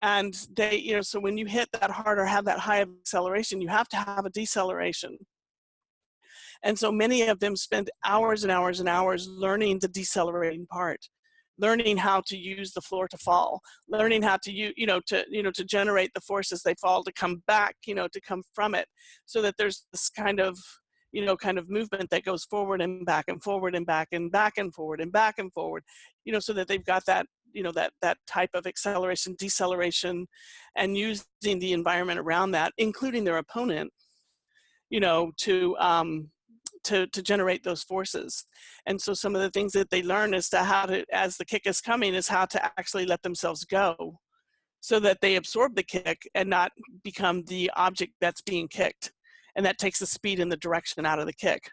And they, so when you hit that hard or have that high of acceleration, you have to have a deceleration. And so many of them spend hours and hours and hours learning the decelerating part, learning how to use the floor to fall, learning how to use, to generate the force as they fall, to come back, to come from it, so that there's this kind of movement that goes forward and back and forward and back and back and forward and back and forward, so that they've got that, that type of acceleration, deceleration, and using the environment around that, including their opponent, to generate those forces. And so some of the things that they learn is as the kick is coming, is how to actually let themselves go so that they absorb the kick and not become the object that's being kicked. And that takes the speed and the direction out of the kick,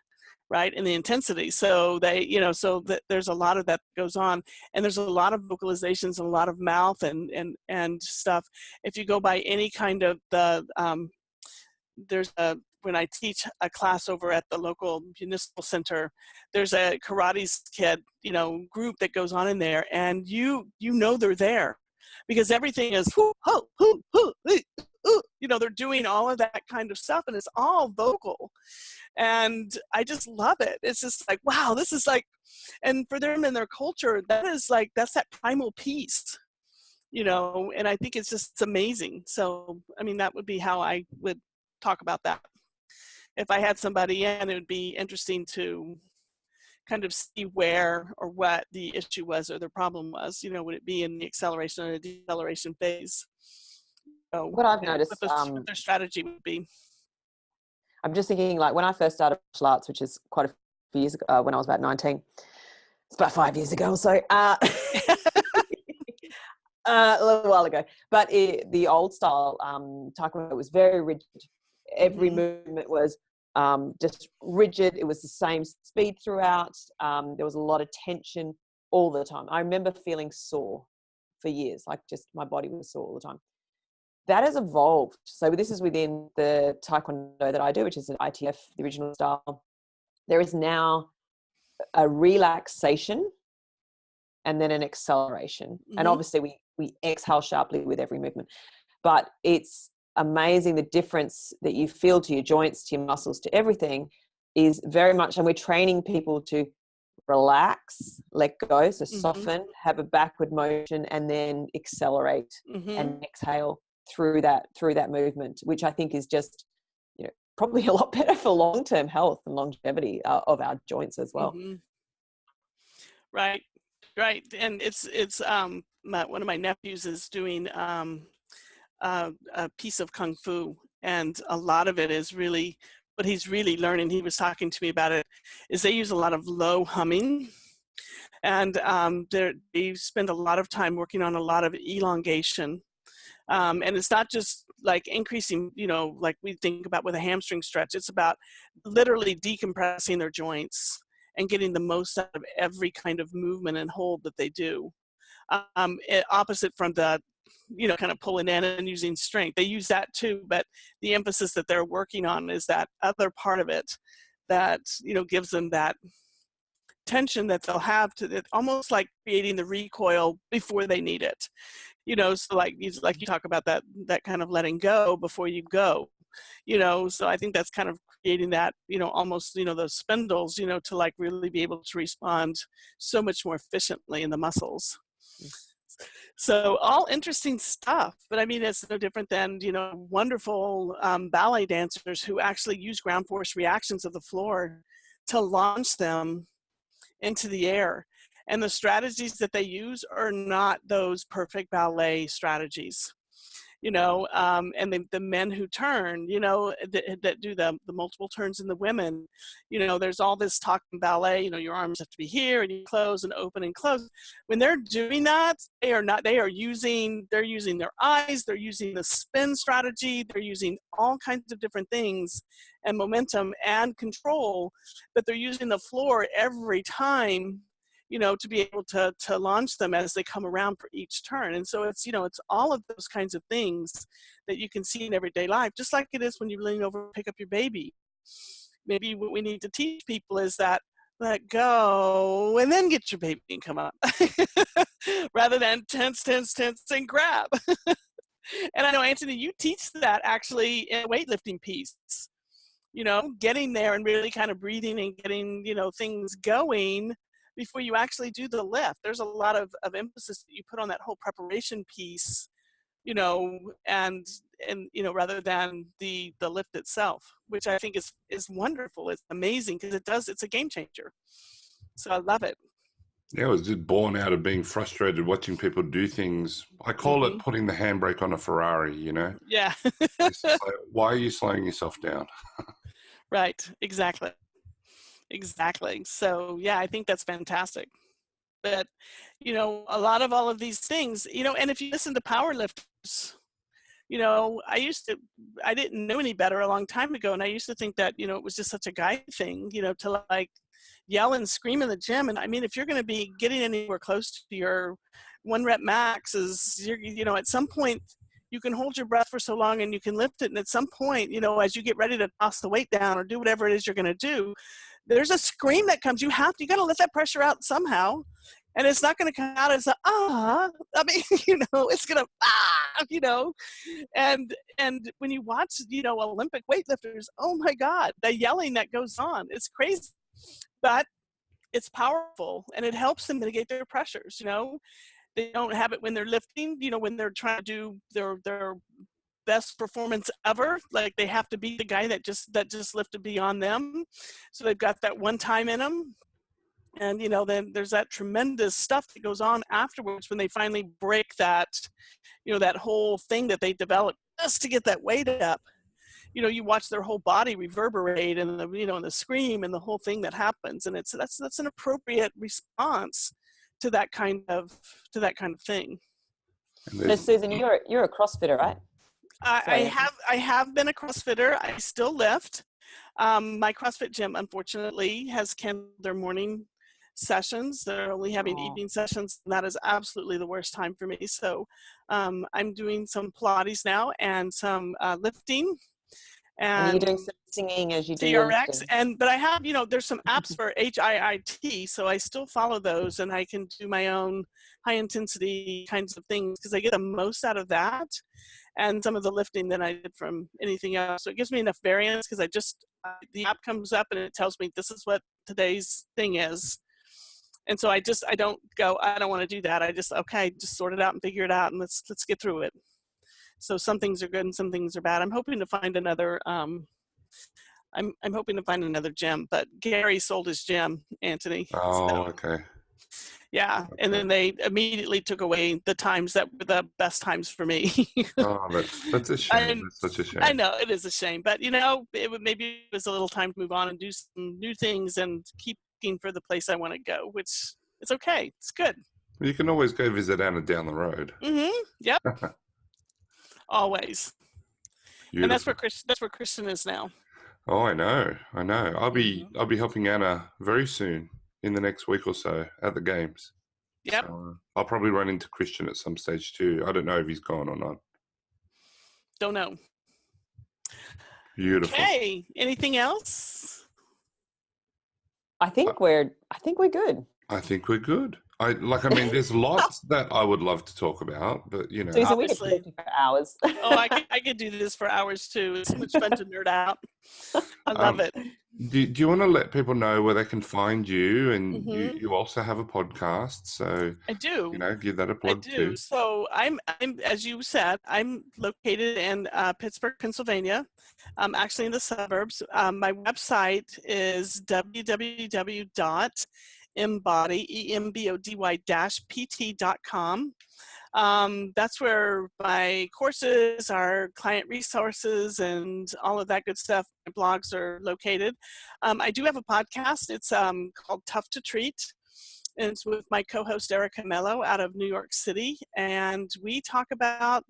right? And the intensity. So there's a lot of that goes on, and there's a lot of vocalizations and a lot of mouth and stuff. If you go by any kind of when I teach a class over at the local municipal center, there's a karate kid, group that goes on in there, and they're there because everything is hoo, ho, hoo, hoo, hoo, hoo. They're doing all of that kind of stuff, and it's all vocal. And I just love it. It's just like, wow, this is like, and for them in their culture, that's that primal piece, and I think it's amazing. So, I mean, that would be how I would talk about that. If I had somebody in, it would be interesting to kind of see where or what the issue was or the problem was. Would it be in the acceleration or the deceleration phase? What I've noticed, what their strategy would be. I'm just thinking, like when I first started martial arts, which is quite a few years ago, when I was about 19, it's about 5 years ago or so, a little while ago. But the old style taekwondo was very rigid. Every movement was just rigid. It was the same speed throughout. There was a lot of tension all the time. I remember feeling sore for years, like just my body was sore all the time. That has evolved. So this is within the taekwondo that I do, which is an ITF, the original style. There is now a relaxation and then an acceleration. And obviously we exhale sharply with every movement. But it's amazing the difference that you feel to your joints, to your muscles, to everything is very much, and we're training people to relax, let go, so soften, have a backward motion, and then accelerate and exhale through that movement, which I think is just, probably a lot better for long-term health and longevity of our joints as well. Right. And it's one of my nephews is doing a piece of Kung Fu, and a lot of it is really what he's really learning. He was talking to me about it, is they use a lot of low humming, and they spend a lot of time working on a lot of elongation. And it's not just like increasing, like we think about with a hamstring stretch. It's about literally decompressing their joints and getting the most out of every kind of movement and hold that they do. Opposite from the, kind of pulling in and using strength. They use that too, but the emphasis that they're working on is that other part of it that, gives them that tension that they'll have to it, almost like creating the recoil before they need it. So like you talk about that kind of letting go before you go, so I think that's kind of creating that, almost, those spindles, to like really be able to respond so much more efficiently in the muscles. So all interesting stuff, but I mean, it's no different than, wonderful ballet dancers who actually use ground force reactions of the floor to launch them into the air. And the strategies that they use are not those perfect ballet strategies. and the men who turn, that do the multiple turns in the women. There's all this talk in ballet, your arms have to be here and you close and open and close. When they're doing that, they're using their eyes, they're using the spin strategy, they're using all kinds of different things and momentum and control, but they're using the floor every time, to be able to launch them as they come around for each turn. And so it's all of those kinds of things that you can see in everyday life, just like it is when you lean over and pick up your baby. Maybe what we need to teach people is that let go and then get your baby and come up rather than tense, and grab. And I know, Antony, you teach that actually in a weightlifting piece, getting there and really kind of breathing and getting, things going before you actually do the lift. There's a lot of emphasis that you put on that whole preparation piece, and rather than the lift itself, which I think is wonderful. It's amazing because it's a game changer. So I love it. Yeah, it was just born out of being frustrated watching people do things. I call it putting the handbrake on a Ferrari, Yeah. It's like, why are you slowing yourself down? Right. Exactly. So yeah, I think that's fantastic. But, a lot of all of these things, and if you listen to power lifters, I didn't know any better a long time ago. And I used to think that, it was just such a guy thing, to like yell and scream in the gym. And I mean, if you're going to be getting anywhere close to your 1 rep max at some point you can hold your breath for so long and you can lift it. And at some point, as you get ready to toss the weight down or do whatever it is you're going to do, there's a scream that comes. You got to let that pressure out somehow. And it's not going to come out as it's going to, and when you watch, Olympic weightlifters, oh my God, the yelling that goes on, it's crazy, but it's powerful and it helps them mitigate their pressures. They don't have it when they're lifting, when they're trying to do their best performance ever, like they have to beat the guy that just lifted beyond them. So they've got that one time in them. And, then there's that tremendous stuff that goes on afterwards when they finally break that, that whole thing that they developed just to get that weight up. You watch their whole body reverberate and and the scream and the whole thing that happens. And that's an appropriate response to that kind of thing. So Susan, you're a CrossFitter, right? I have been a CrossFitter. I still lift. My CrossFit gym, unfortunately, has canceled their morning sessions. They're only having evening sessions, and that is absolutely the worst time for me. So I'm doing some Pilates now and some lifting. And you're doing some singing as you do TRX, but I have, there's some apps for HIIT, so I still follow those, and I can do my own high intensity kinds of things because I get the most out of that, and some of the lifting than I did from anything else. So it gives me enough variance because the app comes up and it tells me this is what today's thing is, and so I don't go, I don't want to do that. I just sort it out and figure it out, and let's get through it. So some things are good and some things are bad. I'm hoping to find another. I'm hoping to find another gym, but Gary sold his gym, Antony. Oh, okay. Yeah, okay. And then they immediately took away the times that were the best times for me. Oh, that's a shame. That's such a shame. I know it is a shame, but maybe it was a little time to move on and do some new things and keep looking for the place I want to go, which it's okay. It's good. You can always go visit Anna down the road. Mm-hmm. Yep. Always. Beautiful. And that's where Christian is now. Oh, I know. I'll be helping Anna very soon in the next week or so at the games. Yep. So, I'll probably run into Christian at some stage too. I don't know if he's gone or not. Don't know. Beautiful. Okay. Anything else? I think we're good. I think we're good. There's lots that I would love to talk about, but Susan, we could talk for hours. I could do this for hours too. It's so much fun to nerd out. I love it. Do you want to let people know where they can find you? And you also have a podcast, so I do. Give that a plug too. So I'm as you said, I'm located in Pittsburgh, Pennsylvania. I'm actually in the suburbs. My website is www.embody.pt.com. That's where my courses, our client resources, and all of that good stuff, my blogs are located. I do have a podcast. It's called Tough to Treat. And it's with my co-host Erica Mello out of New York City. And we talk about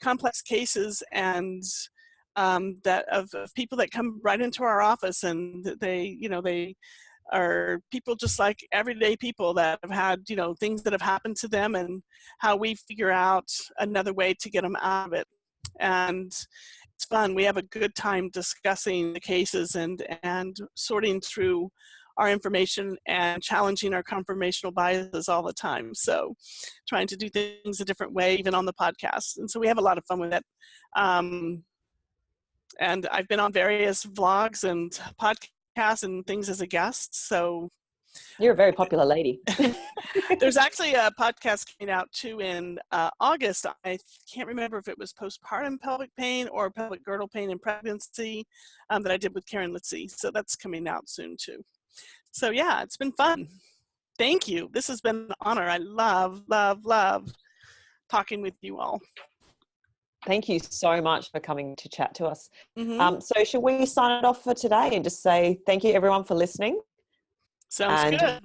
complex cases and that of people that come right into our office, and they are people just like everyday people that have had, things that have happened to them, and how we figure out another way to get them out of it. And it's fun. We have a good time discussing the cases and sorting through our information and challenging our confirmational biases all the time. So trying to do things a different way, even on the podcast. And so we have a lot of fun with it. And I've been on various vlogs and podcasts and things as a guest. So you're a very popular lady. There's actually a podcast coming out too in August. I can't remember if it was postpartum pelvic pain or pelvic girdle pain in pregnancy that I did with Karen Litzy. So that's coming out soon too. So yeah, it's been fun. Thank you. This has been an honor. I love talking with you all. Thank you so much for coming to chat to us. Mm-hmm. So should we sign it off for today and just say thank you everyone for listening? Sounds good.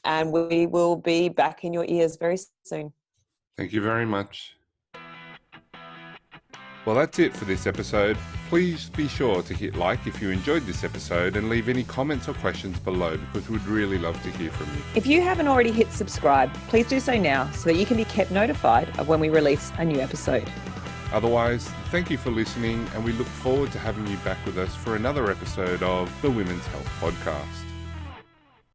And we will be back in your ears very soon. Thank you very much. Well, that's it for this episode. Please be sure to hit like if you enjoyed this episode and leave any comments or questions below, because we'd really love to hear from you. If you haven't already hit subscribe, please do so now so that you can be kept notified of when we release a new episode. Otherwise, thank you for listening, and we look forward to having you back with us for another episode of the Women's Health Podcast.